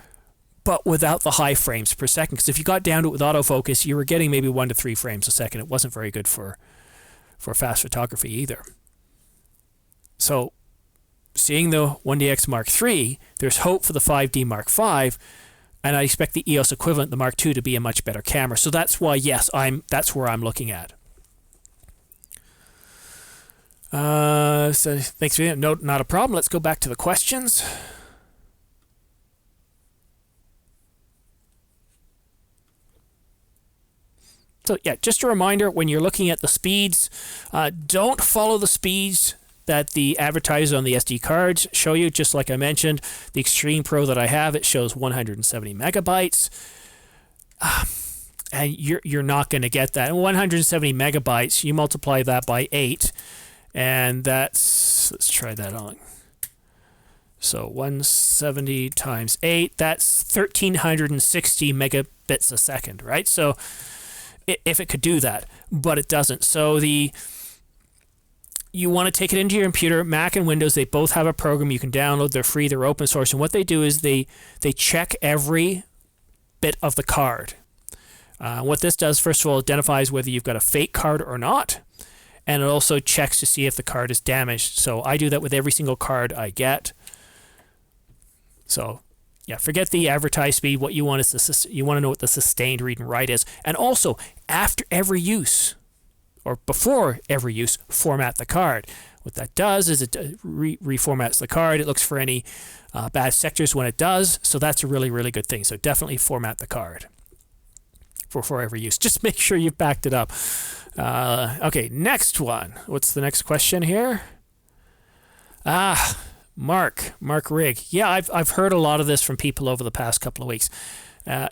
but without the high frames per second. Because if you got down to it with autofocus, you were getting maybe 1 to 3 frames a second. It wasn't very good for fast photography either. So seeing the 1DX Mark III, there's hope for the 5D Mark V, and I expect the EOS equivalent, the Mark II, to be a much better camera. So that's why, yes, that's where I'm looking at. So thanks for that. No, not a problem. Let's go back to the questions. So yeah, just a reminder, when you're looking at the speeds, don't follow the speeds that the advertisers on the SD cards show you. Just like I mentioned, the Extreme Pro that I have, it shows 170 megabytes. And you're not going to get that. And 170 megabytes, you multiply that by 8, and that's, let's try that on. So 170 times 8, that's 1360 megabits a second, right? So if it could do that, but it doesn't. So you want to take it into your computer. Mac and Windows, they both have a program you can download. They're free, they're open source. And what they do is they check every bit of the card. What this does, first of all, identifies whether you've got a fake card or not. And it also checks to see if the card is damaged. So I do that with every single card I get. So yeah, forget the advertised speed. What you want is you want to know what the sustained read and write is. And also, after every use, or before every use, format the card. What that does is it reformats the card. It looks for any bad sectors when it does. So that's a really, really good thing. So definitely format the card for every use. Just make sure you've backed it up. Okay, next one. What's the next question here? Mark Rigg. Yeah, I've heard a lot of this from people over the past couple of weeks.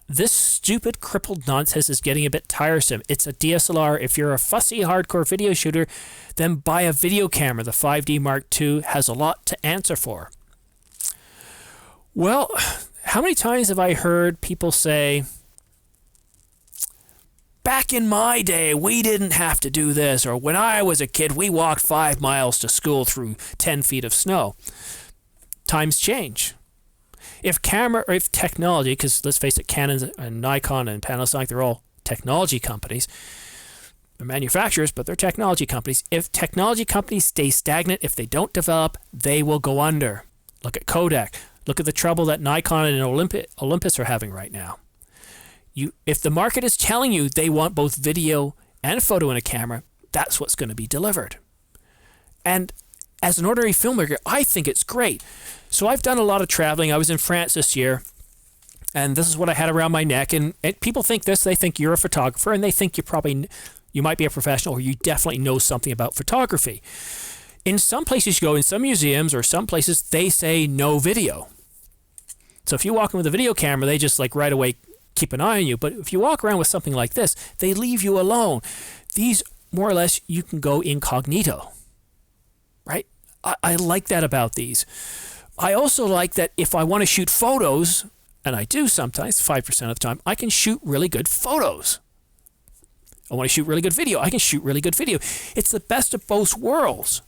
This stupid crippled nonsense is getting a bit tiresome. It's a DSLR. If you're a fussy hardcore video shooter, then buy a video camera. The 5D Mark II has a lot to answer for. Well, how many times have I heard people say, back in my day, we didn't have to do this, or when I was a kid, we walked 5 miles to school through 10 feet of snow. Times change. If technology, because let's face it, Canon and Nikon and Panasonic, they're all technology companies. They're manufacturers, but they're technology companies. If technology companies stay stagnant, if they don't develop, they will go under. Look at Kodak. Look at the trouble that Nikon and Olympus are having right now. If the market is telling you they want both video and photo in a camera, that's what's going to be delivered. And as an ordinary filmmaker, I think it's great. So I've done a lot of traveling. I was in France this year, and this is what I had around my neck. And people think this. They think you're a photographer, and they think you might be a professional, or you definitely know something about photography. In some places you go, in some museums or some places, they say no video. So if you walk in with a video camera, they just like right away keep an eye on you. But if you walk around with something like this, they leave you alone. These, more or less, you can go incognito, right? I like that about these. I also like that if I want to shoot photos, and I do sometimes, 5% of the time, I can shoot really good photos. I want to shoot really good video. I can shoot really good video. It's the best of both worlds.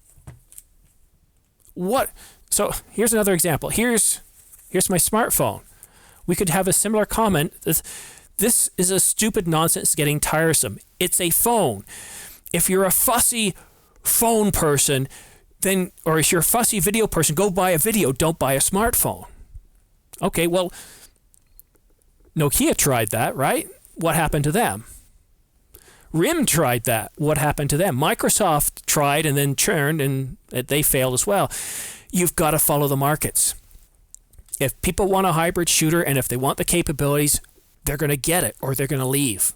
So here's another example. Here's my smartphone. We could have a similar comment. This is a stupid nonsense getting tiresome. It's a phone. If you're a fussy phone person, then, or if you're a fussy video person, go buy a video, don't buy a smartphone. Okay, well, Nokia tried that, right? What happened to them? RIM tried that. What happened to them? Microsoft tried and then churned, and they failed as well. You've got to follow the markets. If people want a hybrid shooter and if they want the capabilities, they're going to get it or they're going to leave.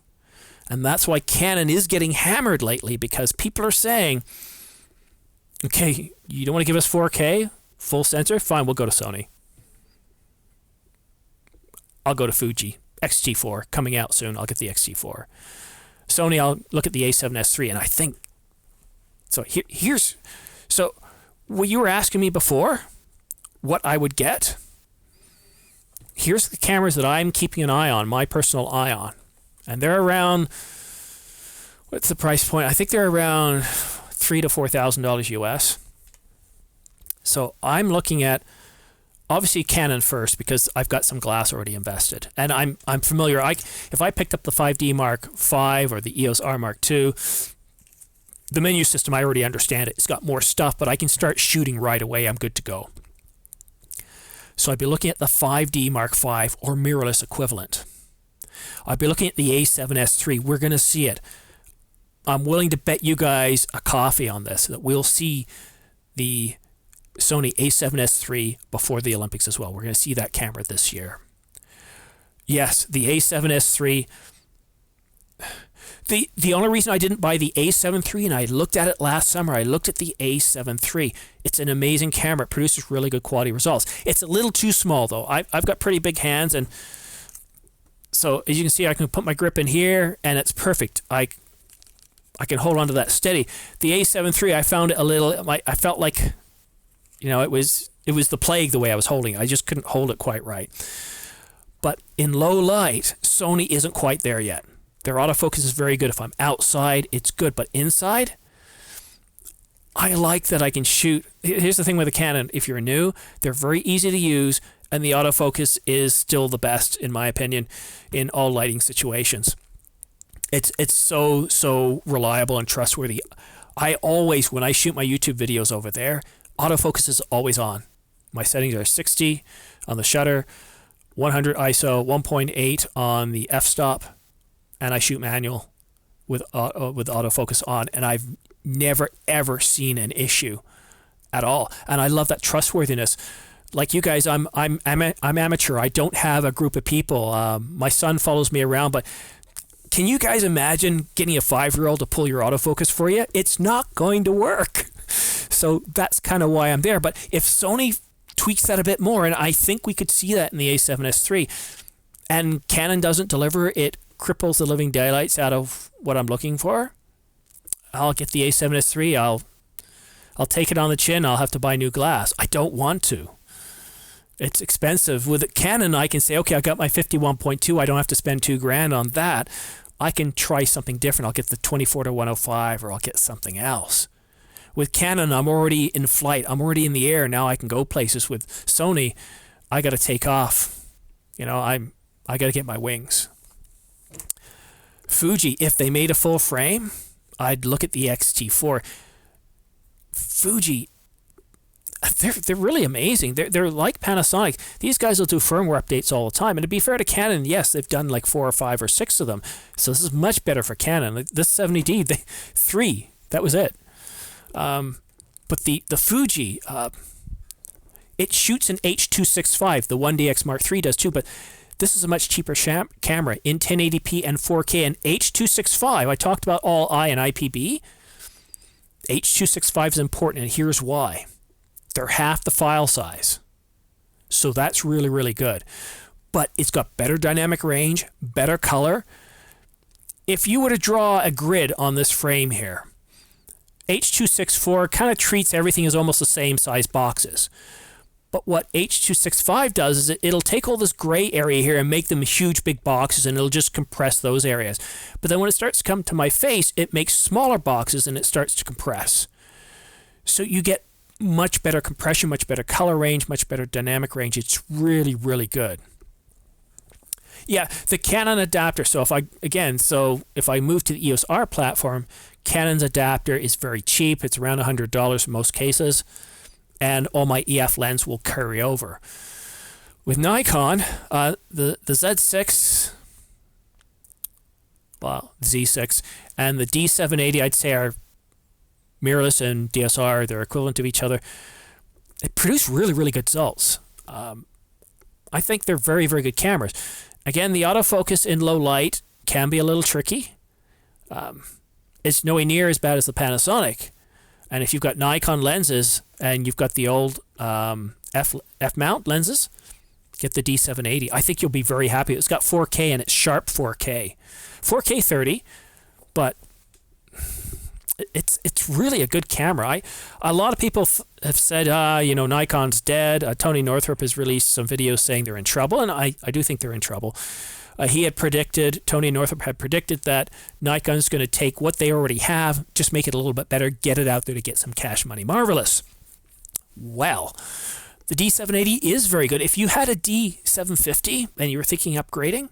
And that's why Canon is getting hammered lately, because people are saying, okay, you don't want to give us 4K, full sensor? Fine, we'll go to Sony. I'll go to Fuji. X-T4 coming out soon. I'll get the X-T4. Sony, I'll look at the A7S III, and I think, so here's, so what you were asking me before, what I would get, here's the cameras that I'm keeping an eye on, my personal eye on, and they're around, what's the price point? I think they're around $3,000 to $4,000 US. So I'm looking at, obviously Canon first, because I've got some glass already invested, and I'm familiar. If I picked up the 5D Mark V or the EOS R Mark II, the menu system, I already understand it. It's got more stuff, but I can start shooting right away. I'm good to go. So I'd be looking at the 5D Mark V or mirrorless equivalent. I'd be looking at the A7S III. We're going to see it. I'm willing to bet you guys a coffee on this, that we'll see the Sony A7S III before the Olympics as well. We're going to see that camera this year. Yes, the A7S III. The only reason I didn't buy the A7 III, and I looked at it last summer, I looked at the A7 III. It's an amazing camera. It produces really good quality results. It's a little too small, though. I've got pretty big hands, and so as you can see, I can put my grip in here, and it's perfect. I can hold on to that steady. The A7 III, I found it a little, I felt like, it was the plague the way I was holding it. I just couldn't hold it quite right. But in low light, Sony isn't quite there yet. Their autofocus is very good. If I'm outside, it's good. But inside, I like that I can shoot. Here's the thing with the Canon. If you're new, they're very easy to use, and the autofocus is still the best, in my opinion, in all lighting situations. It's so reliable and trustworthy. I always, when I shoot my YouTube videos over there, autofocus is always on. My settings are 60 on the shutter, 100 ISO, 1.8 on the f-stop, and I shoot manual with autofocus on, and I've never ever seen an issue at all. And I love that trustworthiness. Like you guys, I'm amateur. I don't have a group of people. My son follows me around, but can you guys imagine getting a 5-year-old to pull your autofocus for you? It's not going to work. So that's kind of why I'm there. But if Sony tweaks that a bit more, and I think we could see that in the A7S III, and Canon doesn't deliver, it cripples the living daylights out of what I'm looking for, I'll get the A7S III. I'll take it on the chin. I'll have to buy new glass. I don't want to. It's expensive. With Canon, I can say, okay, I got my 51.2. I don't have to spend $2,000 on that. I can try something different. I'll get the 24 to 105, or I'll get something else. With Canon, I'm already in flight. I'm already in the air. Now I can go places. With Sony, I got to take off. I got to get my wings. Fuji, if they made a full frame, I'd look at the X-T4. Fuji, they're really amazing. They're like Panasonic. These guys will do firmware updates all the time. And to be fair to Canon, yes, they've done like 4 or 5 or 6 of them. So this is much better for Canon. This 70D, 3, that was it. But the Fuji, it shoots in H.265. The 1DX Mark III does too, but this is a much cheaper camera in 1080p and 4K. And H.265, I talked about all I and IPB. H.265 is important, and here's why. They're half the file size. So that's really, really good. But it's got better dynamic range, better color. If you were to draw a grid on this frame here, H.264 kind of treats everything as almost the same size boxes. But what H.265 does is it'll take all this gray area here and make them huge big boxes, and it'll just compress those areas. But then when it starts to come to my face, it makes smaller boxes and it starts to compress. So you get much better compression, much better color range, much better dynamic range. It's really, really good. Yeah, the Canon adapter. So if I move to the EOS R platform, Canon's adapter is very cheap. It's around $100 in most cases. And all my EF lens will carry over. With Nikon, the Z6 well, Z6, and the D780, I'd say, are mirrorless and DSLR. They're equivalent to each other. They produce really, really good results. I think they're very, very good cameras. Again, the autofocus in low light can be a little tricky. It's nowhere near as bad as the Panasonic. And if you've got Nikon lenses and you've got the old F-mount lenses, get the D780. I think you'll be very happy. It's got 4K and it's sharp 4K. 4K 30, but it's really a good camera. A lot of people have said, Nikon's dead. Tony Northrup has released some videos saying they're in trouble, and I do think they're in trouble. Tony Northrup had predicted that Nikon's going to take what they already have, just make it a little bit better, get it out there to get some cash money. Marvelous. Well, the D780 is very good. If you had a D750 and you were thinking upgrading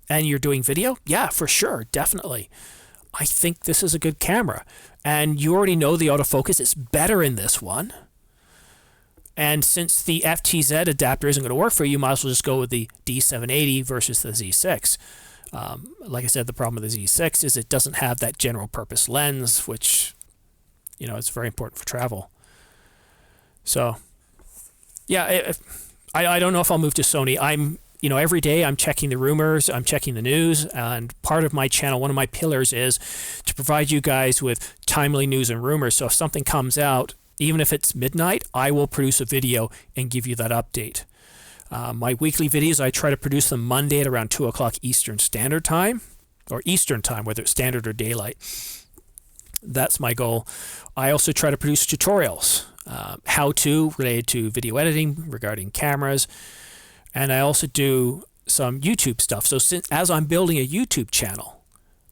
and you're doing video, yeah, for sure, definitely. I think this is a good camera. And you already know the autofocus is better in this one. And since the FTZ adapter isn't going to work for you, you might as well just go with the D780 versus the Z6. Like I said, the problem with the Z6 is it doesn't have that general purpose lens, which, is very important for travel. So, yeah, I don't know if I'll move to Sony. Every day I'm checking the rumors, I'm checking the news, and part of my channel, one of my pillars is to provide you guys with timely news and rumors. So if something comes out, even if it's midnight, I will produce a video and give you that update. My weekly videos, I try to produce them Monday at around 2 o'clock Eastern Standard Time, or Eastern Time, whether it's standard or daylight. That's my goal. I also try to produce tutorials, how-to related to video editing regarding cameras, and I also do some YouTube stuff. So as I'm building a YouTube channel,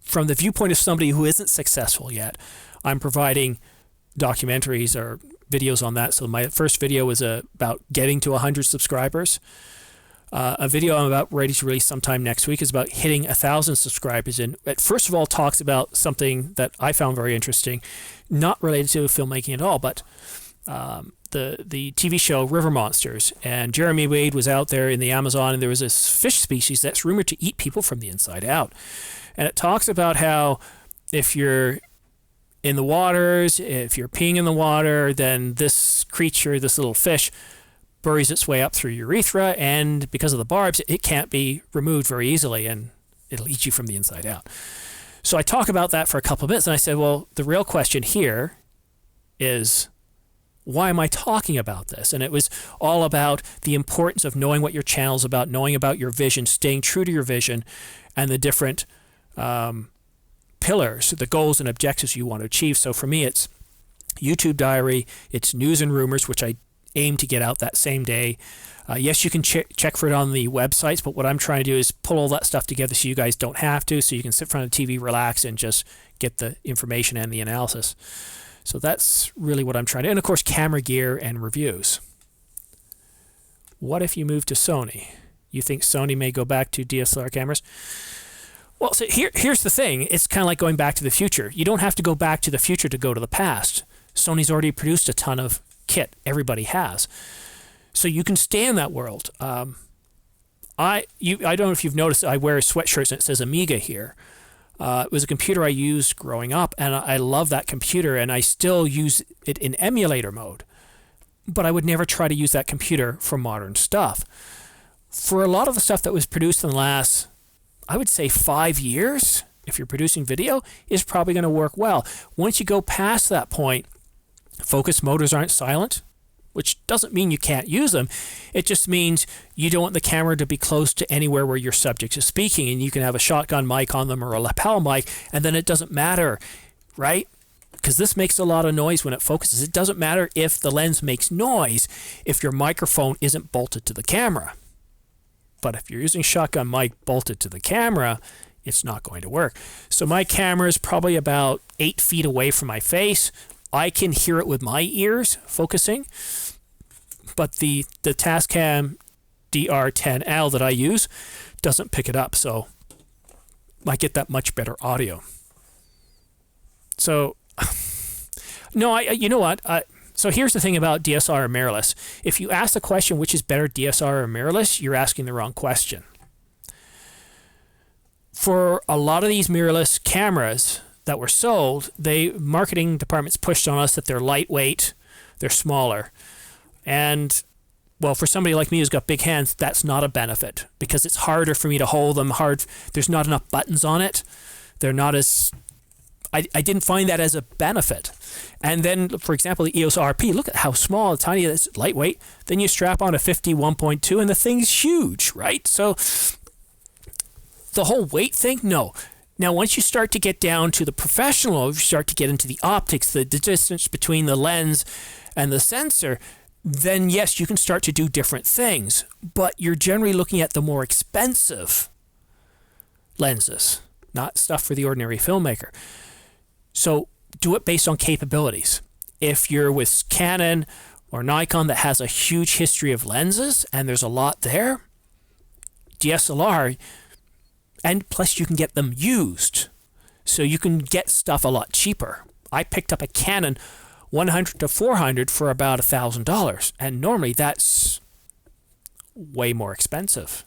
from the viewpoint of somebody who isn't successful yet, I'm providing documentaries or videos on that. So my first video was about getting to 100 subscribers. A video I'm about ready to release sometime next week is about hitting 1,000 subscribers. And it first of all talks about something that I found very interesting, not related to filmmaking at all, but the TV show River Monsters. And Jeremy Wade was out there in the Amazon, and there was this fish species that's rumored to eat people from the inside out. And it talks about how if you're in the waters, if you're peeing in the water, then this creature, this little fish, buries its way up through your urethra, and because of the barbs, it can't be removed very easily, and it'll eat you from the inside out. So I talk about that for a couple of minutes, and I said, well, the real question here is, why am I talking about this? And it was all about the importance of knowing what your channel's about, knowing about your vision, staying true to your vision, and the different pillars, the goals and objectives you want to achieve. So for me, it's YouTube diary, it's news and rumors, which I aim to get out that same day. Yes, you can check for it on the websites, but what I'm trying to do is pull all that stuff together so you guys don't have to, so you can sit in front of the TV, relax, and just get the information and the analysis. So that's really what I'm trying to do. And of course, camera gear and reviews. What if you move to Sony? You think Sony may go back to DSLR cameras? Well, so here's the thing. It's kind of like going back to the future. You don't have to go back to the future to go to the past. Sony's already produced a ton of kit. Everybody has. So you can stay in that world. I don't know if you've noticed, I wear sweatshirts and it says Amiga here. It was a computer I used growing up, and I love that computer, and I still use it in emulator mode. But I would never try to use that computer for modern stuff. For a lot of the stuff that was produced in the last, I would say 5 years, if you're producing video, is probably going to work well. Once you go past that point, focus motors aren't silent, which doesn't mean you can't use them. It just means you don't want the camera to be close to anywhere where your subject is speaking, and you can have a shotgun mic on them or a lapel mic, and then it doesn't matter, right? Because this makes a lot of noise when it focuses. It doesn't matter if the lens makes noise if your microphone isn't bolted to the camera. But if you're using shotgun mic bolted to the camera, it's not going to work. So my camera is probably about 8 feet away from my face. I can hear it with my ears focusing, but the Tascam DR10-L that I use doesn't pick it up, so I get that much better audio. So, no, you know what? So here's the thing about DSLR or mirrorless. If you ask the question, which is better, DSLR or mirrorless, you're asking the wrong question. for a lot of these mirrorless cameras that were sold, marketing departments pushed on us that they're lightweight, they're smaller. And well, for somebody like me who's got big hands, that's not a benefit because it's harder for me to hold them. There's not enough buttons on it. They're not as... I didn't find that as a benefit. And then, for example, the EOS RP, look at how small, tiny it is, lightweight. Then you strap on a 51.2 and the thing's huge, right? So the whole weight thing, no. Now, once you start to get down to the professional, you start to get into the optics, the distance between the lens and the sensor, then yes, you can start to do different things, but you're generally looking at the more expensive lenses, not stuff for the ordinary filmmaker. So do it based on capabilities. If you're with Canon or Nikon that has a huge history of lenses and there's a lot there, DSLR, and plus you can get them used. So you can get stuff a lot cheaper. I picked up a Canon 100 to 400 for about $1,000, and normally that's way more expensive.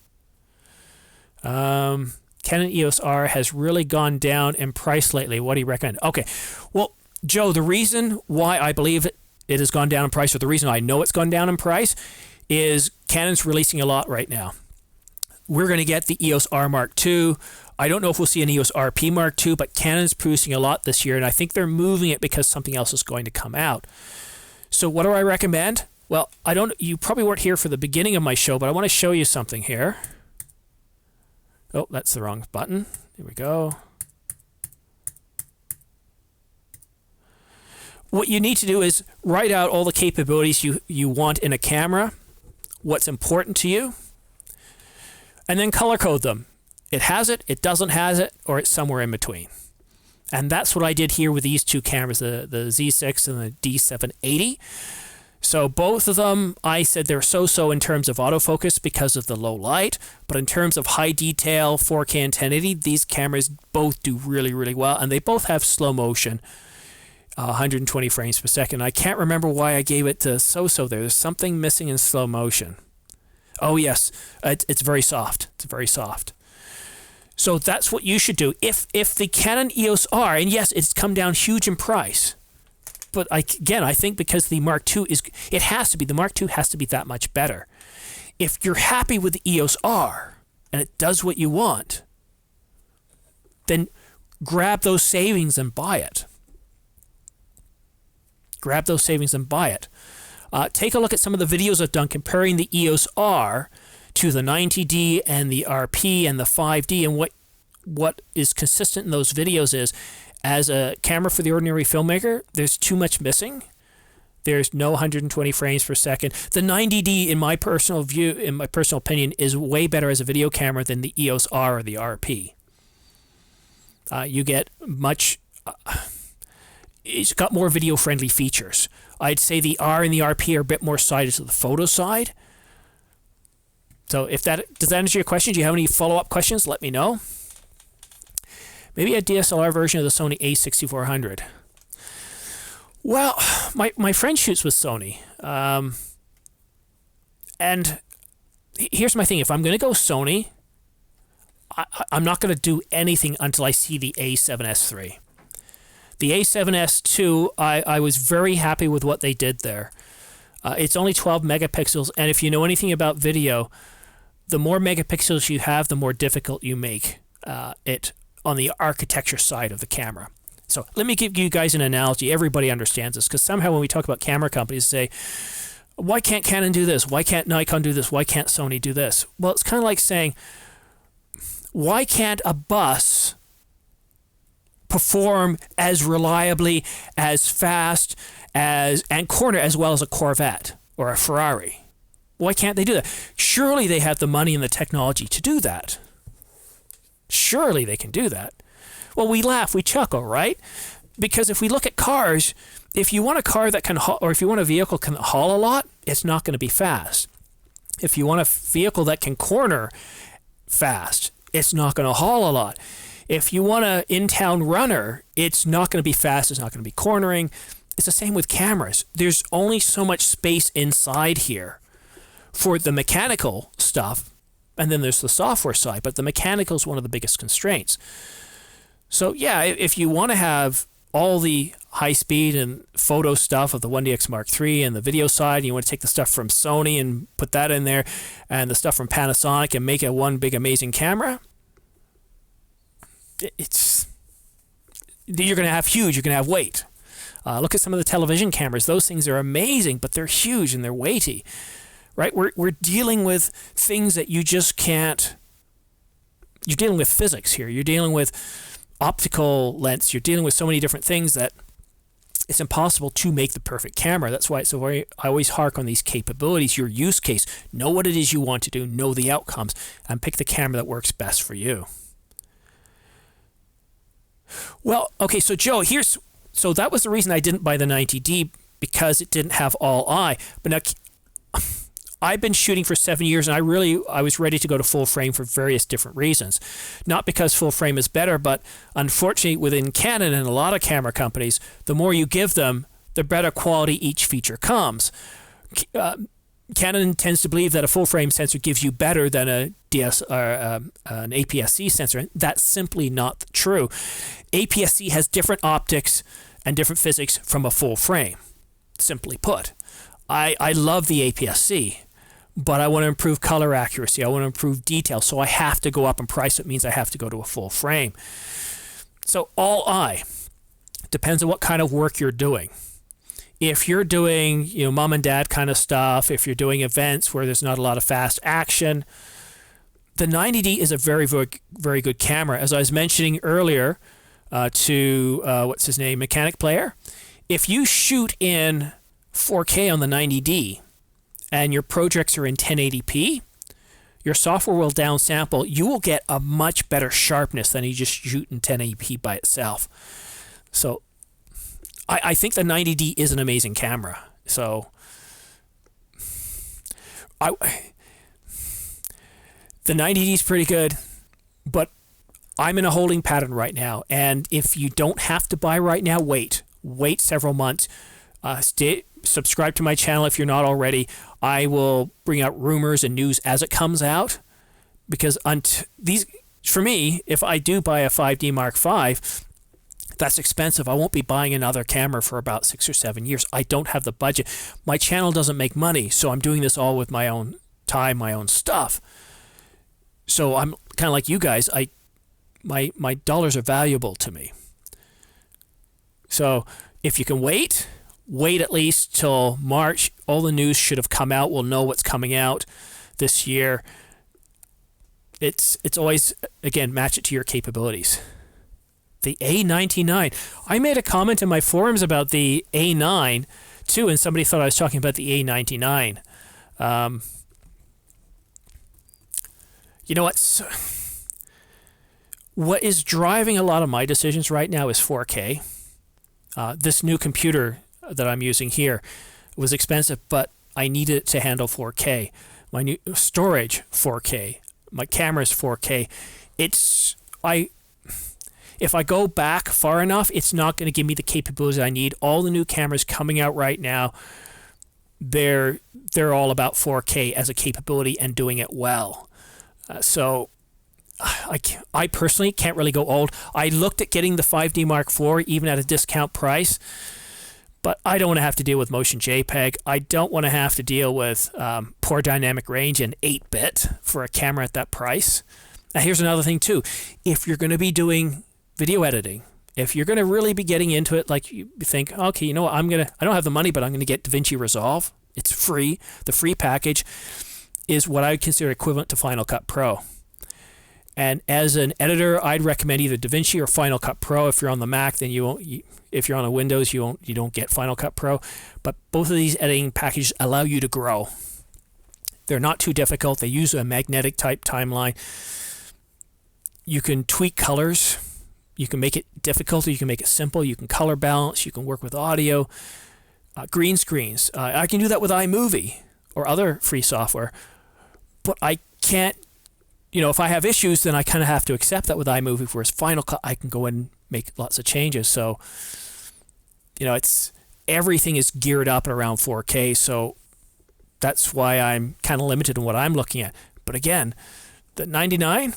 Canon EOS R has really gone down in price lately. What do you recommend? Okay, well, Joe, the reason why I believe it has gone down in price, or the reason I know it's gone down in price, is Canon's releasing a lot right now. We're going to get the EOS R Mark II. I don't know if we'll see an EOS RP Mark II, but Canon's producing a lot this year, and I think they're moving it because something else is going to come out. So what do I recommend? Well, you probably weren't here for the beginning of my show, but I want to show you something here. Oh, that's the wrong button. Here we go. What you need to do is write out all the capabilities you want in a camera, what's important to you, and then color code them. It has it doesn't have it, or it's somewhere in between. And that's what I did here with these two cameras, the Z6 and the D780. So both of them, I said they're so-so in terms of autofocus because of the low light, but in terms of high detail, 4K and 1080, these cameras both do really, really well, and they both have slow motion, 120 frames per second. I can't remember why I gave it to so-so there. There's something missing in slow motion. Oh yes, it's very soft. It's very soft. So that's what you should do. If the Canon EOS R, and yes, it's come down huge in price, but I think because the Mark II the Mark II has to be that much better. If you're happy with the EOS R and it does what you want, then grab those savings and buy it. Grab those savings and buy it. Take a look at some of the videos I've done comparing the EOS R to the 90D and the RP and the 5D, and what is consistent in those videos is, as a camera for the ordinary filmmaker, there's too much missing. There's no 120 frames per second. The 90D, in my personal opinion, is way better as a video camera than the EOS R or the RP. You get much... it's got more video-friendly features. I'd say the R and the RP are a bit more sided to the photo side. So does that answer your question? Do you have any follow-up questions? Let me know. Maybe a DSLR version of the Sony A6400. Well, my friend shoots with Sony. And here's my thing. If I'm going to go Sony, I'm not going to do anything until I see the A7S III. The A7S II, I was very happy with what they did there. It's only 12 megapixels, and if you know anything about video, the more megapixels you have, the more difficult you make it on the architecture side of the camera. So let me give you guys an analogy. Everybody understands this, because somehow when we talk about camera companies, say, why can't Canon do this? Why can't Nikon do this? Why can't Sony do this? Well, it's kind of like saying, why can't a bus perform as reliably, as fast, and corner as well as a Corvette or a Ferrari? Why can't they do that? Surely they have the money and the technology to do that. Surely they can do that. Well, we laugh, we chuckle, right? Because if we look at cars, if you want a car that can haul, or if you want a vehicle that can haul a lot, it's not going to be fast. If you want a vehicle that can corner fast, it's not going to haul a lot. If you want an in-town runner, it's not going to be fast, it's not going to be cornering. It's the same with cameras. There's only so much space inside here for the mechanical stuff And then there's the software side, but the mechanical is one of the biggest constraints. So yeah, if you want to have all the high speed and photo stuff of the 1DX Mark III and the video side, and you want to take the stuff from Sony and put that in there, and the stuff from Panasonic and make it one big amazing camera, you're going to have huge, you're going to have weight. Look at some of the television cameras. Those things are amazing, but they're huge and they're weighty, right? We're dealing with things that you just can't. You're dealing with physics here. You're dealing with optical lens. You're dealing with so many different things that it's impossible to make the perfect camera. That's why I always hark on these capabilities, your use case. Know what it is you want to do, know the outcomes, and pick the camera that works best for you. Well, okay, so Joe, so that was the reason I didn't buy the 90D, because it didn't have all eye. But now I've been shooting for 7 years, and I was ready to go to full frame for various different reasons. Not because full frame is better, but unfortunately within Canon and a lot of camera companies, the more you give them, the better quality each feature comes. Canon tends to believe that a full frame sensor gives you better than an APS-C sensor. That's simply not true. APS-C has different optics and different physics from a full frame, simply put. I love the APS-C, but I want to improve color accuracy. I want to improve detail, so I have to go up in price. It means I have to go to a full frame. So all eye depends on what kind of work you're doing. If you're doing, mom and dad kind of stuff, if you're doing events where there's not a lot of fast action, the 90D is a very, very, very good camera. As I was mentioning earlier to what's his name, Mechanic Player, if you shoot in 4K on the 90D and your projects are in 1080p, your software will downsample. You will get a much better sharpness than you just shoot in 1080p by itself. So I think the 90D is an amazing camera. So the 90D is pretty good, but I'm in a holding pattern right now. And if you don't have to buy right now, wait several months. Subscribe to my channel if you're not already. I will bring out rumors and news as it comes out, because for me, if I do buy a 5D Mark V, that's expensive. I won't be buying another camera for about 6 or 7 years. I don't have the budget. My channel doesn't make money, so I'm doing this all with my own time, my own stuff. So I'm kind of like you guys. My dollars are valuable to me. So if you can wait at least till March. All the news should have come out. We'll know what's coming out this year. It's always, again, match it to your capabilities. The A99. I made a comment in my forums about the A9 too, and somebody thought I was talking about the A99. You know what is driving a lot of my decisions right now is 4K. This new computer that I'm using here was expensive, but I needed it to handle 4K. My new storage, 4K. My camera's 4K. If I go back far enough, it's not going to give me the capabilities I need. All the new cameras coming out right now, they're all about 4K as a capability and doing it well. So I personally can't really go old. I looked at getting the 5D Mark IV even at a discount price, but I don't want to have to deal with motion JPEG. I don't want to have to deal with poor dynamic range and 8-bit for a camera at that price. Now here's another thing too. If you're going to be doing video editing, if you're going to really be getting into it, like you think, okay, you know what, I don't have the money, but I'm going to get DaVinci Resolve. It's free. The free package is what I would consider equivalent to Final Cut Pro. And as an editor, I'd recommend either DaVinci or Final Cut Pro. If you're on the Mac, then you won't. If you're on a Windows, you don't get Final Cut Pro. But both of these editing packages allow you to grow. They're not too difficult. They use a magnetic type timeline. You can tweak colors. You can make it difficult, or you can make it simple. You can color balance. You can work with audio, green screens. I can do that with iMovie or other free software. But I can't. If I have issues, then I kind of have to accept that with iMovie. Whereas Final Cut, I can go in and make lots of changes. So, everything is geared up at around 4K. So that's why I'm kind of limited in what I'm looking at. But again, the 99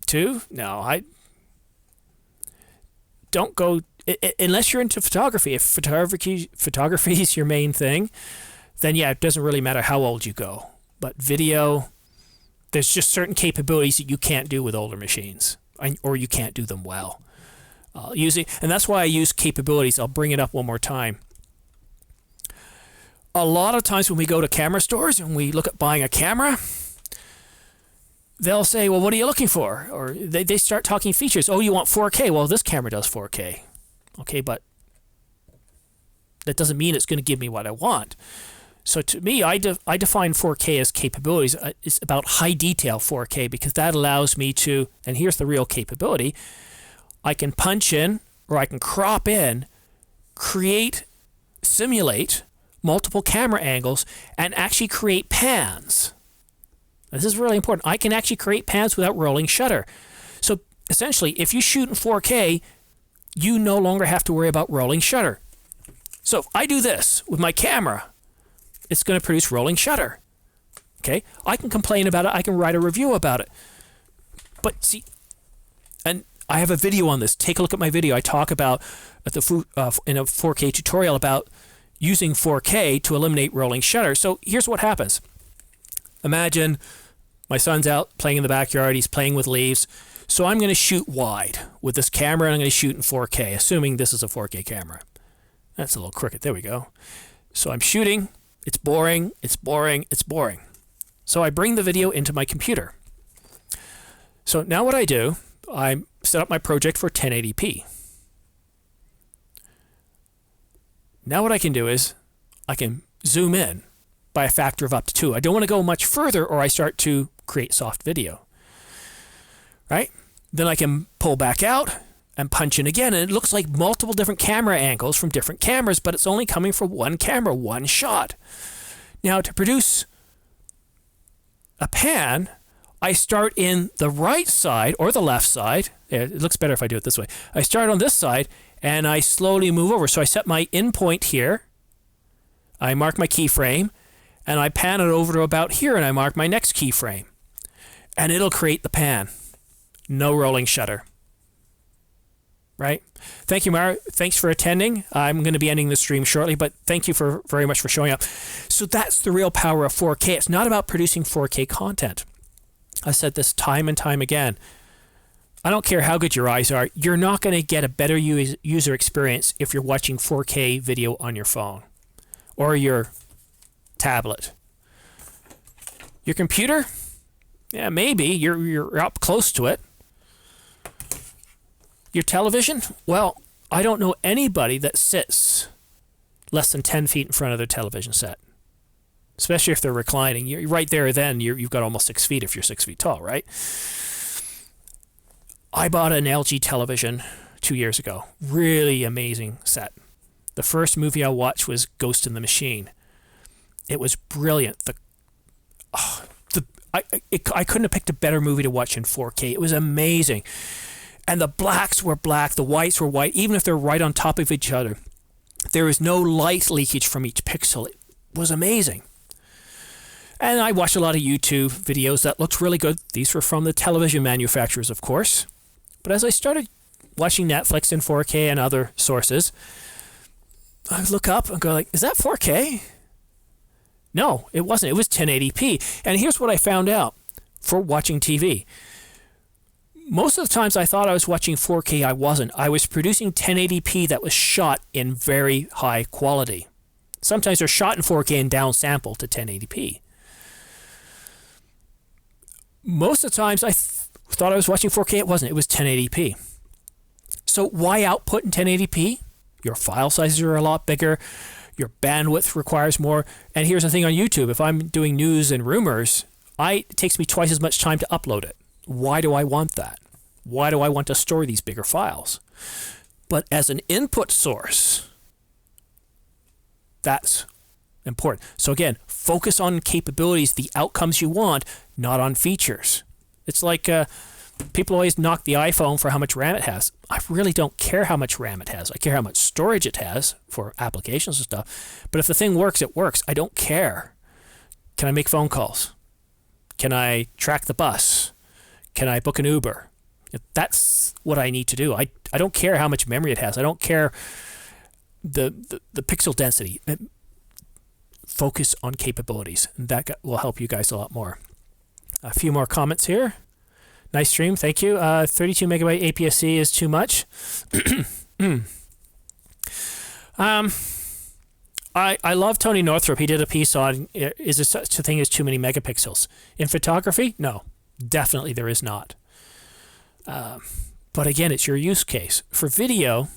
too, no, I don't go, unless you're into photography. If photography is your main thing, then yeah, it doesn't really matter how old you go. But video, there's just certain capabilities that you can't do with older machines, or you can't do them well. And that's why I use capabilities. I'll bring it up one more time. A lot of times when we go to camera stores and we look at buying a camera, they'll say, well, what are you looking for? Or they start talking features. Oh, you want 4K? Well, this camera does 4K. Okay, but that doesn't mean it's going to give me what I want. So to me, I define 4K as capabilities. It's about high detail 4K, because that allows me to, and here's the real capability, I can punch in, or I can crop in, simulate multiple camera angles, and actually create pans. This is really important. I can actually create pans without rolling shutter. So essentially, if you shoot in 4K, you no longer have to worry about rolling shutter. So if I do this with my camera, it's going to produce rolling shutter. Okay? I can complain about it. I can write a review about it. But see, and I have a video on this. Take a look at my video. I talk about in a 4K tutorial about using 4K to eliminate rolling shutter. So here's what happens. Imagine my son's out playing in the backyard. He's playing with leaves. So I'm going to shoot wide with this camera, and I'm going to shoot in 4K, assuming this is a 4K camera. That's a little crooked. There we go. So I'm shooting. It's boring. It's boring. It's boring. So I bring the video into my computer. So now what I do, I set up my project for 1080p. Now what I can do is I can zoom in by a factor of up to 2. I don't want to go much further, or I start to create soft video. Right? Then I can pull back out and punch in again, and it looks like multiple different camera angles from different cameras, but it's only coming from one camera, one shot. Now to produce a pan, I start in the right side or the left side. It looks better if I do it this way. I start on this side and I slowly move over. So I set my in point here. I mark my keyframe and I pan it over to about here, and I mark my next keyframe. And it'll create the pan. No rolling shutter. Right? Thank you, Mara. Thanks for attending. I'm going to be ending the stream shortly, but thank you very much for showing up. So that's the real power of 4K. It's not about producing 4K content. I said this time and time again. I don't care how good your eyes are. You're not going to get a better user experience if you're watching 4K video on your phone or your tablet. Your computer? Yeah, maybe. You're up close to it. Your television? Well, I don't know anybody that sits less than 10 feet in front of their television set. Especially if they're reclining. You're right there then, you've got almost 6 feet if you're 6 feet tall, right? I bought an LG television 2 years ago. Really amazing set. The first movie I watched was Ghost in the Machine. It was brilliant. I couldn't have picked a better movie to watch in 4K. It was amazing. And the blacks were black, the whites were white, even if they're right on top of each other. There was no light leakage from each pixel. It was amazing. And I watched a lot of YouTube videos that looked really good. These were from the television manufacturers, of course. But as I started watching Netflix in 4K and other sources, I would look up and go like, is that 4K? No, it wasn't. It was 1080p. And here's what I found out for watching TV. Most of the times I thought I was watching 4K, I wasn't. I was producing 1080p that was shot in very high quality. Sometimes they're shot in 4K and downsampled to 1080p. Most of the times I thought I was watching 4K, it wasn't. It was 1080p. So why output in 1080p? Your file sizes are a lot bigger. Your bandwidth requires more. And here's the thing on YouTube. If I'm doing news and rumors, it takes me twice as much time to upload it. Why do I want that? Why do I want to store these bigger files? But as an input source, that's important. So again, focus on capabilities, the outcomes you want, not on features. It's like people always knock the iPhone for how much RAM it has. I really don't care how much RAM it has. I care how much storage it has for applications and stuff. But if the thing works, it works. I don't care. Can I make phone calls? Can I track the bus? Can I book an Uber? That's what I need to do. I don't care how much memory it has. I don't care the pixel density. Focus on capabilities. That will help you guys a lot more. A few more comments here. Nice stream. Thank you. 32 megabyte APS-C is too much. I love Tony Northrup. He did a piece on, is there such a thing as too many megapixels? In photography? No, definitely there is not. But again, it's your use case. For video,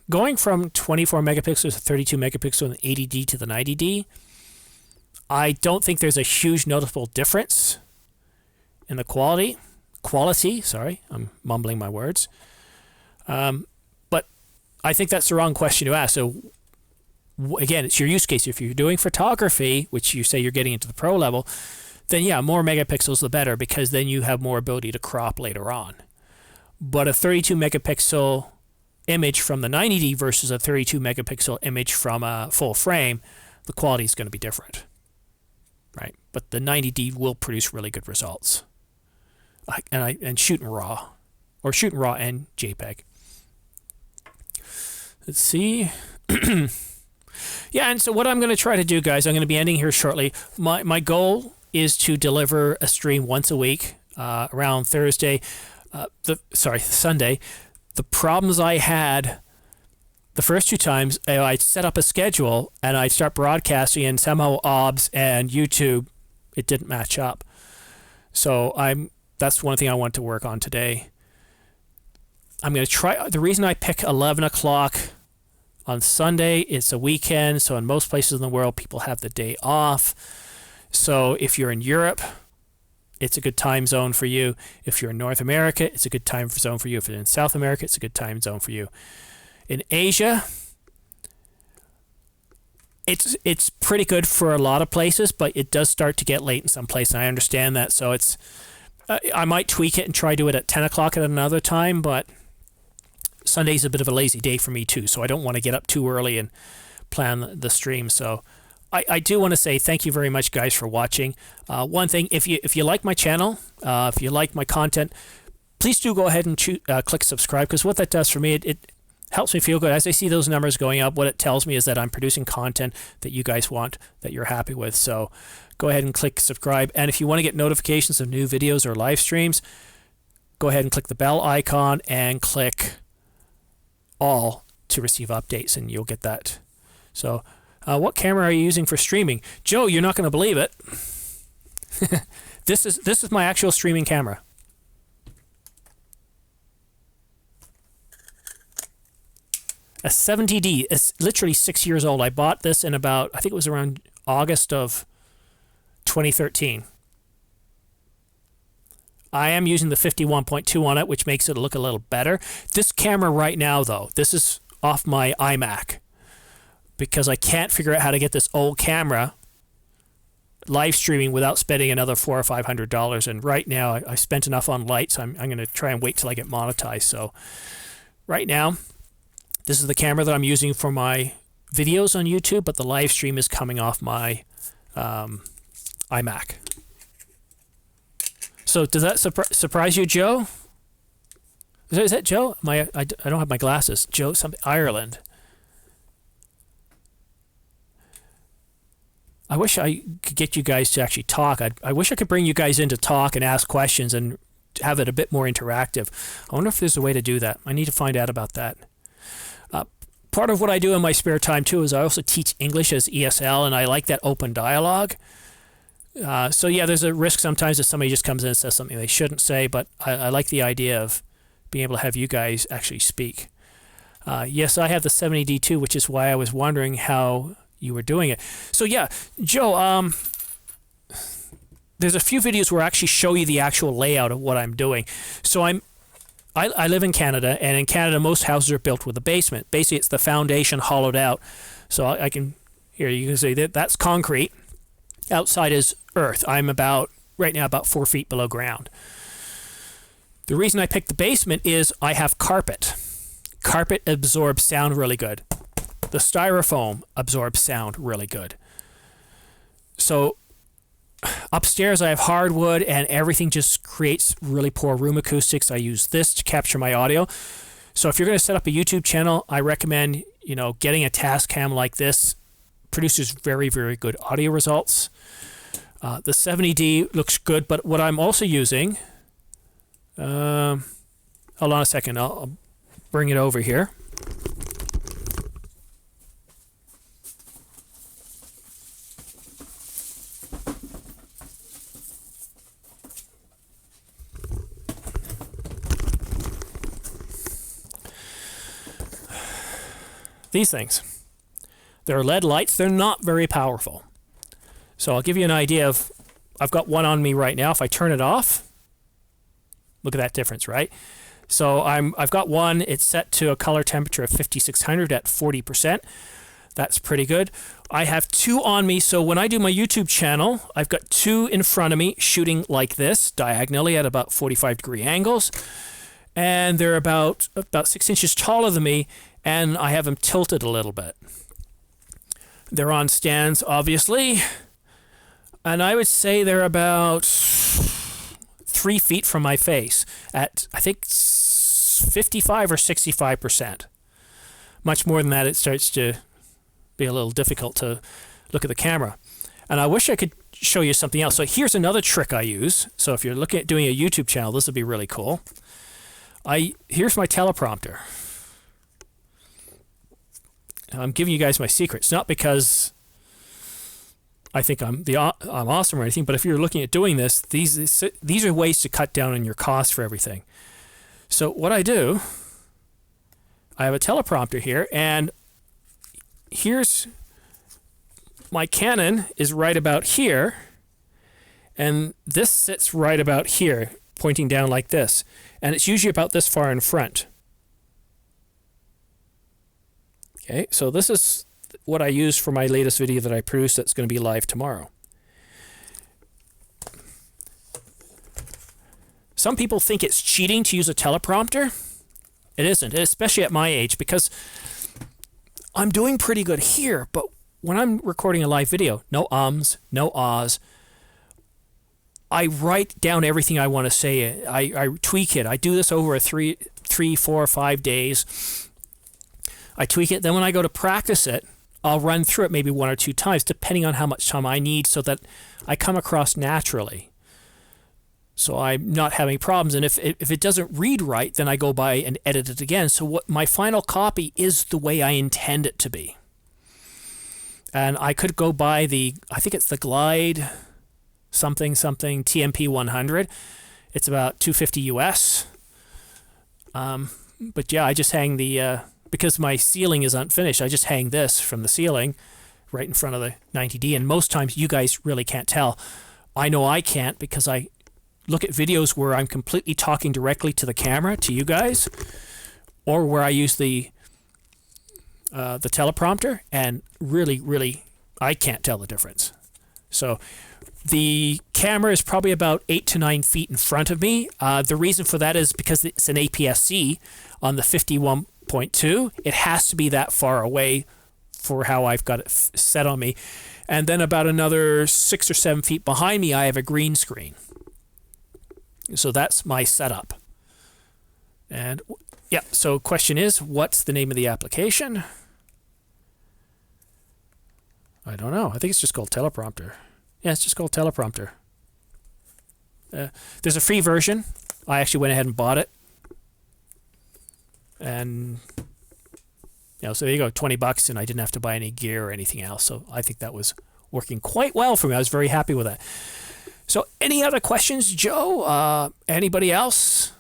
going from 24 megapixels to 32 megapixels and 80D to the 90D, I don't think there's a huge noticeable difference in the quality, sorry, I'm mumbling my words. But I think that's the wrong question to ask. So again, it's your use case. If you're doing photography, which you say you're getting into the pro level, then yeah, more megapixels the better, because then you have more ability to crop later on. But a 32 megapixel image from the 90D versus a 32 megapixel image from a full frame, the quality is going to be different, right? But the 90D will produce really good results. And shooting RAW, or shooting RAW and JPEG. Let's see. Yeah, and so what I'm going to try to do, guys, I'm going to be ending here shortly. My goal is to deliver a stream once a week, around Sunday. The problems I had the first two times, I'd set up a schedule and I'd start broadcasting, and somehow OBS and YouTube, it didn't match up. So that's one thing I want to work on today. I'm going to try. The reason I pick 11 o'clock on Sunday, it's a weekend, so in most places in the world, people have the day off. So if you're in Europe, it's a good time zone for you. If you're in North America, it's a good time zone for you. If you're in South America, it's a good time zone for you. In Asia, it's pretty good for a lot of places, but it does start to get late in some places. I understand that, so it's I might tweak it and try to do it at 10 o'clock at another time, but Sunday's a bit of a lazy day for me too, so I don't want to get up too early and plan the stream. So I do want to say thank you very much, guys, for watching. One thing, if you like my channel, if you like my content, please do go ahead and click subscribe, because what that does for me, it helps me feel good. As I see those numbers going up, what it tells me is that I'm producing content that you guys want, that you're happy with. So go ahead and click subscribe. And if you want to get notifications of new videos or live streams, go ahead and click the bell icon and click all to receive updates, and you'll get that. So what camera are you using for streaming? Joe, you're not going to believe it. This is my actual streaming camera. A 70D. It's literally 6 years old. I bought this in about, I think it was around August of 2013. I am using the 51.2 on it, which makes it look a little better. This camera right now, though, this is off my iMac, because I can't figure out how to get this old camera live streaming without spending another $400 or $500. And right now, I spent enough on lights. I'm going to try and wait till I get monetized. So right now, this is the camera that I'm using for my videos on YouTube, but the live stream is coming off my iMac. So does that surprise you, Joe? Is that Joe? I don't have my glasses. Joe, something Ireland. I wish I could get you guys to actually talk. I wish I could bring you guys in to talk and ask questions and have it a bit more interactive. I wonder if there's a way to do that. I need to find out about that. Part of what I do in my spare time too is I also teach English as ESL, and I like that open dialogue. So yeah, there's a risk sometimes that somebody just comes in and says something they shouldn't say, but I like the idea of being able to have you guys actually speak. Yes, I have the 70D too, which is why I was wondering how you were doing it. So yeah, Joe, there's a few videos where I actually show you the actual layout of what I'm doing. So I live in Canada, and in Canada most houses are built with a basement. Basically, it's the foundation hollowed out. So I can, here you can see that's concrete. Outside is earth. I'm right now about 4 feet below ground. The reason I picked the basement is I have carpet. Carpet absorbs sound really good. The styrofoam absorbs sound really good. So Upstairs I have hardwood and everything just creates really poor room acoustics. I use this to capture my audio. So if you're going to set up a YouTube channel, I recommend, getting a Tascam like this. Produces very, very good audio results. The 70D looks good, but what I'm also using, hold on a second, I'll bring it over here. These things. They're LED lights. They're not very powerful. So I'll give you an idea of, I've got one on me right now. If I turn it off, look at that difference, right? So I've got one. It's set to a color temperature of 5600 at 40%. That's pretty good. I have two on me. So when I do my YouTube channel, I've got two in front of me shooting like this, diagonally at about 45-degree angles. And they're about 6 inches taller than me, and I have them tilted a little bit. They're on stands, obviously, and I would say they're about 3 feet from my face at, I think, 55 or 65%. Much more than that, it starts to be a little difficult to look at the camera. And I wish I could show you something else. So here's another trick I use. So if you're looking at doing a YouTube channel, this would be really cool. Here's my teleprompter. I'm giving you guys my secrets, not because I think I'm awesome or anything, but if you're looking at doing this, these are ways to cut down on your costs for everything. So what I do, I have a teleprompter here, and here's my Canon is right about here, and this sits right about here, pointing down like this, and it's usually about this far in front. Okay, so this is what I use for my latest video that I produced that's going to be live tomorrow. Some people think it's cheating to use a teleprompter. It isn't, especially at my age, because I'm doing pretty good here, but when I'm recording a live video, no ums, no ahs. I write down everything I want to say. I tweak it. I do this over a 3, 4, 5 days. I tweak it. Then when I go to practice it, I'll run through it maybe 1 or 2 times, depending on how much time I need, so that I come across naturally. So I'm not having problems. And if it doesn't read right, then I go by and edit it again. So what my final copy is the way I intend it to be. And I could go by I think it's the Glide something TMP 100. It's about $250 US. But yeah, I just hang because my ceiling is unfinished, I just hang this from the ceiling right in front of the 90D, and most times you guys really can't tell. I know I can't, because I look at videos where I'm completely talking directly to the camera, to you guys, or where I use the teleprompter, and really, I can't tell the difference. So the camera is probably about 8 to 9 feet in front of me. The reason for that is because it's an APS-C on the 51.2. It has to be that far away for how I've got it set on me. And then about another 6 or 7 feet behind me, I have a green screen. So that's my setup. And yeah, so question is, what's the name of the application? I don't know. I think it's just called teleprompter. Yeah, it's just called teleprompter. There's a free version. I actually went ahead and bought it. And so there you go, $20, and I didn't have to buy any gear or anything else. So I think that was working quite well for me. I was very happy with that. So any other questions, Joe? Anybody else?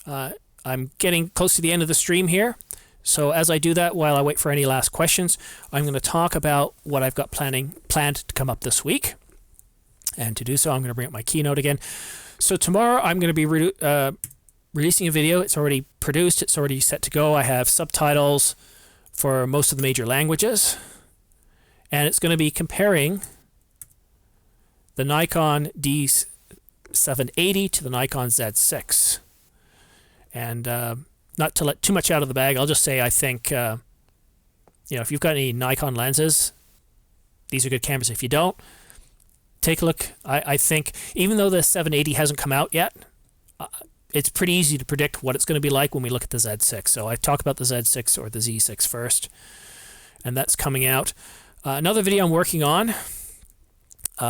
I'm getting close to the end of the stream here. So as I do that, while I wait for any last questions, I'm going to talk about what I've got planned to come up this week. And to do so, I'm going to bring up my keynote again. So tomorrow I'm going to be releasing a video. It's already produced. It's already set to go. I have subtitles for most of the major languages. And it's going to be comparing the Nikon D780 to the Nikon Z6. And not to let too much out of the bag, I'll just say I think, if you've got any Nikon lenses, these are good cameras. If you don't, take a look. I think even though the 780 hasn't come out yet, it's pretty easy to predict what it's going to be like when we look at the Z6. So I talk about the Z6 or the Z6 first, and that's coming out. Another video I'm working on,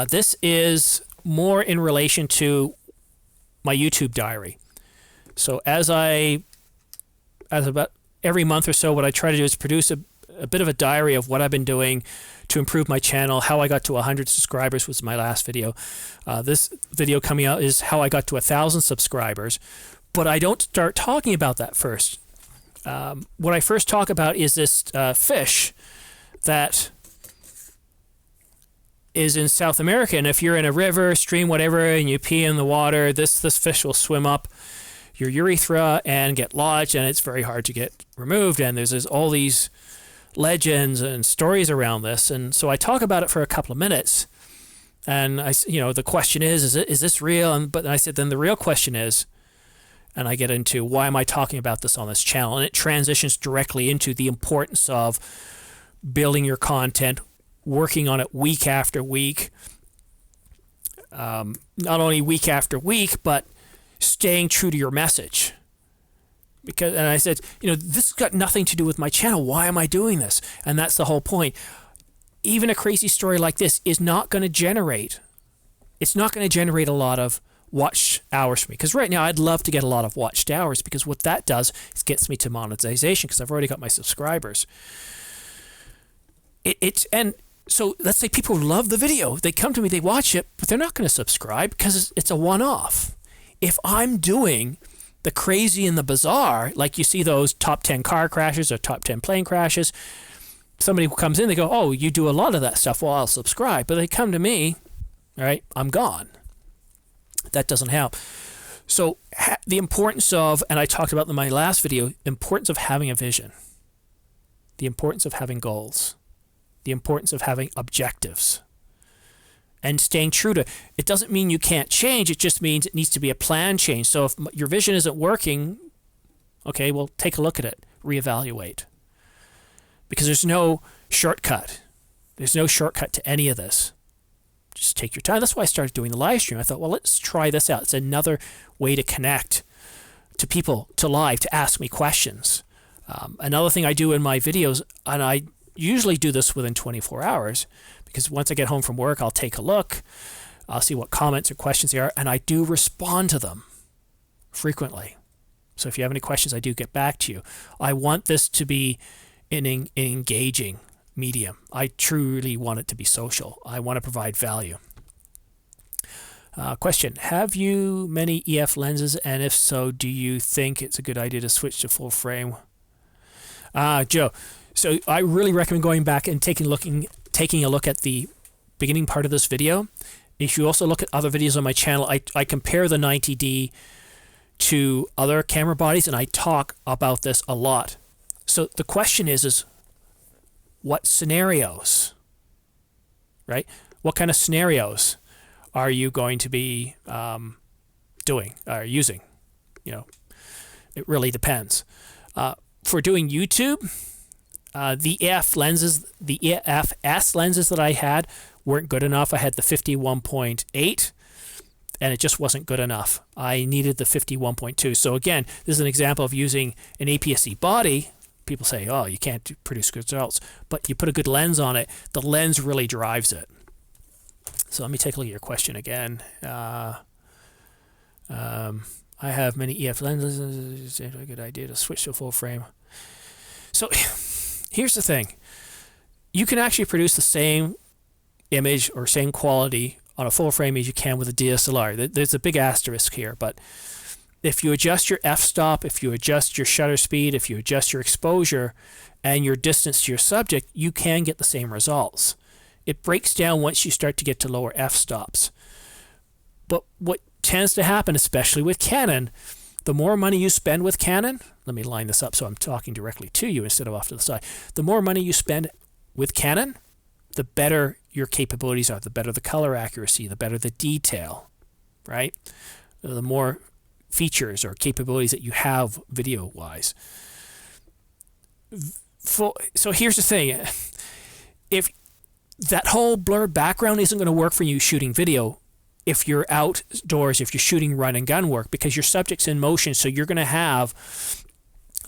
this is more in relation to my YouTube diary. So as about every month or so, what I try to do is produce a bit of a diary of what I've been doing to improve my channel. How I got to 100 subscribers was my last video. This video coming out is how I got to 1,000 subscribers, but I don't start talking about that first. What I first talk about is this fish that is in South America, and if you're in a river, stream, whatever, and you pee in the water, this fish will swim up your urethra and get lodged, and it's very hard to get removed. And there's all these legends and stories around this, and so I talk about it for a couple of minutes, and the question is this real? But I said, then the real question is, and I get into why am I talking about this on this channel, and it transitions directly into the importance of building your content, working on it week after week, not only week after week, but staying true to your message. And I said, this has got nothing to do with my channel. Why am I doing this? And that's the whole point. Even a crazy story like this is not going to generate. It's not going to generate a lot of watched hours for me. Because right now, I'd love to get a lot of watched hours, because what that does is gets me to monetization, because I've already got my subscribers. And so let's say people love the video. They come to me, they watch it, but they're not going to subscribe because it's a one-off. If I'm doing the crazy and the bizarre, like you see those top 10 car crashes or top 10 plane crashes, somebody comes in, they go, oh, you do a lot of that stuff, well, I'll subscribe. But they come to me, all right, I'm gone. That doesn't help. So the importance of, and I talked about in my last video, importance of having a vision, the importance of having goals, the importance of having objectives, and staying true to it. Doesn't mean you can't change. It just means it needs to be a plan change. So if your vision isn't working, okay, well, take a look at it, reevaluate, because there's no shortcut. There's no shortcut to any of this. Just take your time. That's why I started doing the live stream. I thought, well, let's try this out. It's another way to connect to people, to live, to ask me questions. Another thing I do in my videos, and I usually do this within 24 hours, because once I get home from work, I'll take a look, I'll see what comments or questions there are, and I do respond to them frequently. So if you have any questions, I do get back to you. I want this to be an engaging medium. I truly want it to be social. I want to provide value. Question, have you many EF lenses, and if so, do you think it's a good idea to switch to full frame? Joe, so I really recommend going back and taking a look at the beginning part of this video. If you also look at other videos on my channel, I compare the 90D to other camera bodies, and I talk about this a lot. So the question is what scenarios, right? What kind of scenarios are you going to be doing or using? It really depends. For doing YouTube, the EF lenses, the EFS lenses that I had weren't good enough. I had the 51.8, and it just wasn't good enough. I needed the 51.2. So again, this is an example of using an APS-C body. People say, oh, you can't produce good results, but you put a good lens on it, the lens really drives it. So let me take a look at your question again. I have many EF lenses. Is it a good idea to switch to full frame? So here's the thing. You can actually produce the same image or same quality on a full frame as you can with a DSLR. There's a big asterisk here, but if you adjust your f-stop, if you adjust your shutter speed, if you adjust your exposure and your distance to your subject, you can get the same results. It breaks down once you start to get to lower f-stops. But what tends to happen, especially with Canon, the more money you spend with Canon, let me line this up so I'm talking directly to you instead of off to the side. The more money you spend with Canon, the better your capabilities are, the better the color accuracy, the better the detail, right? The more features or capabilities that you have video-wise. So here's the thing. If that whole blurred background isn't going to work for you shooting video if you're outdoors, if you're shooting run and gun work, because your subject's in motion, so you're going to have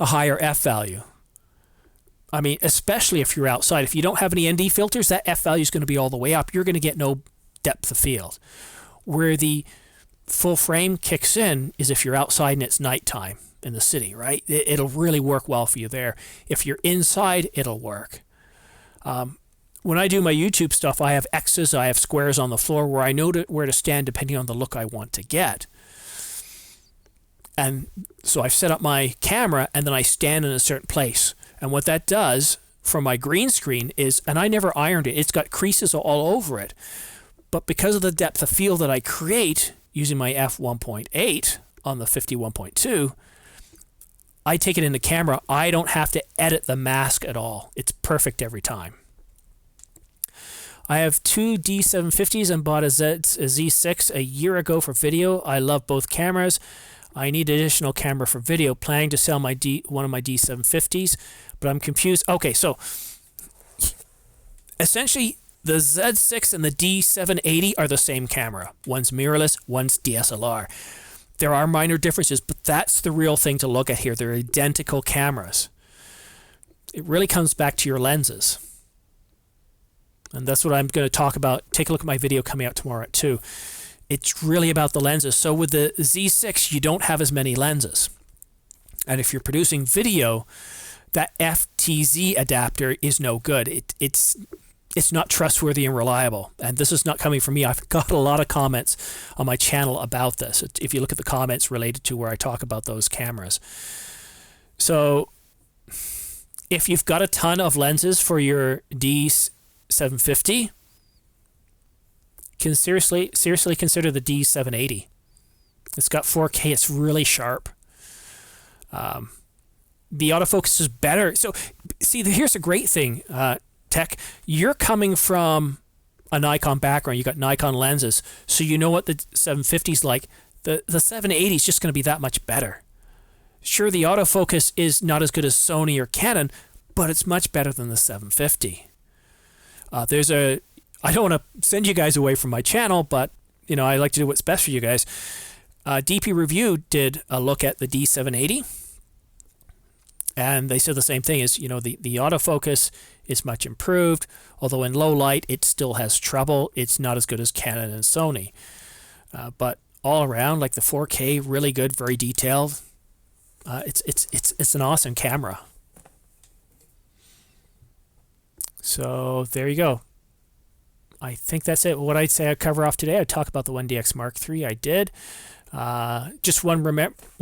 a higher F value. I mean, especially if you're outside. If you don't have any ND filters, that F value is going to be all the way up. You're going to get no depth of field. Where the full frame kicks in is if you're outside and it's nighttime in the city, right? It'll really work well for you there. If you're inside, it'll work. When I do my YouTube stuff, I have X's, I have squares on the floor where I know where to stand depending on the look I want to get. And so I've set up my camera and then I stand in a certain place. And what that does from my green screen is, and I never ironed it, it's got creases all over it. But because of the depth of field that I create using my f1.8 on the 51.2, I take it in the camera. I don't have to edit the mask at all. It's perfect every time. I have two D750s and bought a Z6 a year ago for video. I love both cameras. I need an additional camera for video. Planning to sell one of my D750s, but I'm confused. Okay, so essentially the Z6 and the D780 are the same camera. One's mirrorless, one's DSLR. There are minor differences, but that's the real thing to look at here. They're identical cameras. It really comes back to your lenses. And that's what I'm going to talk about. Take a look at my video coming out tomorrow at 2. It's really about the lenses. So with the Z6, you don't have as many lenses. And if you're producing video, that FTZ adapter is no good. It's not trustworthy and reliable. And this is not coming from me. I've got a lot of comments on my channel about this. If you look at the comments related to where I talk about those cameras. So if you've got a ton of lenses for your D750, can seriously consider the D780. It's got 4K. It's really sharp. The autofocus is better. So, see, here's a great thing, Tech. You're coming from a Nikon background. You got Nikon lenses, so you know what the 750 is like. The 780 is just going to be that much better. Sure, the autofocus is not as good as Sony or Canon, but it's much better than the 750. I don't want to send you guys away from my channel, but I like to do what's best for you guys. DP Review did a look at the D780, and they said the same thing. Is the autofocus is much improved, although in low light it still has trouble. It's not as good as Canon and Sony, but all around, like the 4K, really good, very detailed. It's an awesome camera. So there you go. I think that's it. What I'd say I'd cover off today, I'd talk about the 1DX Mark III. I did. Just one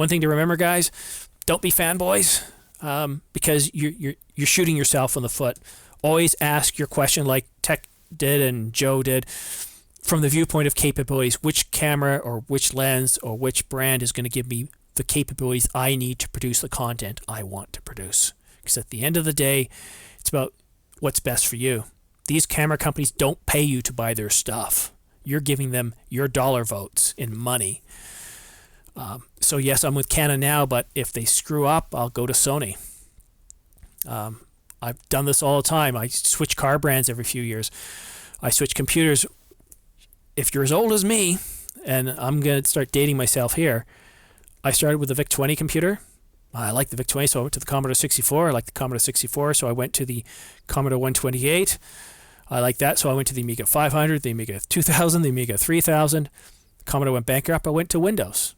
thing to remember, guys. Don't be fanboys, because you're shooting yourself in the foot. Always ask your question, like Tech did and Joe did, from the viewpoint of capabilities. Which camera or which lens or which brand is going to give me the capabilities I need to produce the content I want to produce? Because at the end of the day, it's about what's best for you. These camera companies don't pay you to buy their stuff. You're giving them your dollar votes in money. So yes, I'm with Canon now, but if they screw up, I'll go to Sony. I've done this all the time. I switch car brands every few years. I switch computers. If you're as old as me, and I'm going to start dating myself here, I started with the VIC-20 computer. I like the VIC-20, so I went to the Commodore 64. I like the Commodore 64, so I went to the Commodore 128. I like that, so I went to the Amiga 500, the Amiga 2000, the Amiga 3000. Commodore went bankrupt. I went to Windows.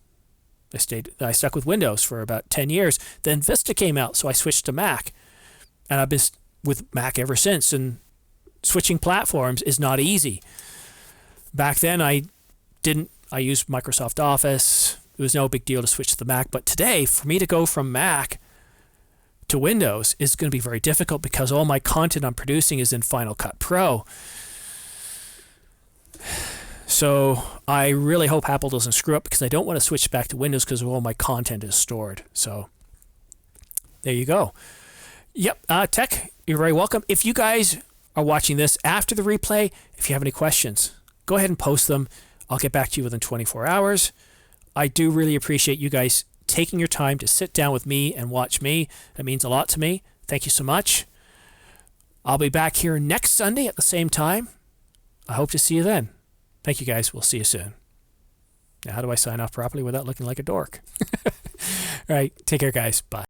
I stuck with Windows for about 10 years. Then Vista came out, so I switched to Mac. And I've been with Mac ever since. And switching platforms is not easy. Back then, I used Microsoft Office. It was no big deal to switch to the Mac. But today, for me to go from Mac to Windows is going to be very difficult because all my content I'm producing is in Final Cut Pro. So I really hope Apple doesn't screw up, because I don't want to switch back to Windows because all my content is stored. So there you go. Yep, Tech, you're very welcome. If you guys are watching this after the replay, if you have any questions, go ahead and post them. I'll get back to you within 24 hours. I do really appreciate you guys taking your time to sit down with me and watch me. That means a lot to me. Thank you so much. I'll be back here next Sunday at the same time. I hope to see you then. Thank you, guys. We'll see you soon. Now, how do I sign off properly without looking like a dork? All right. Take care, guys. Bye.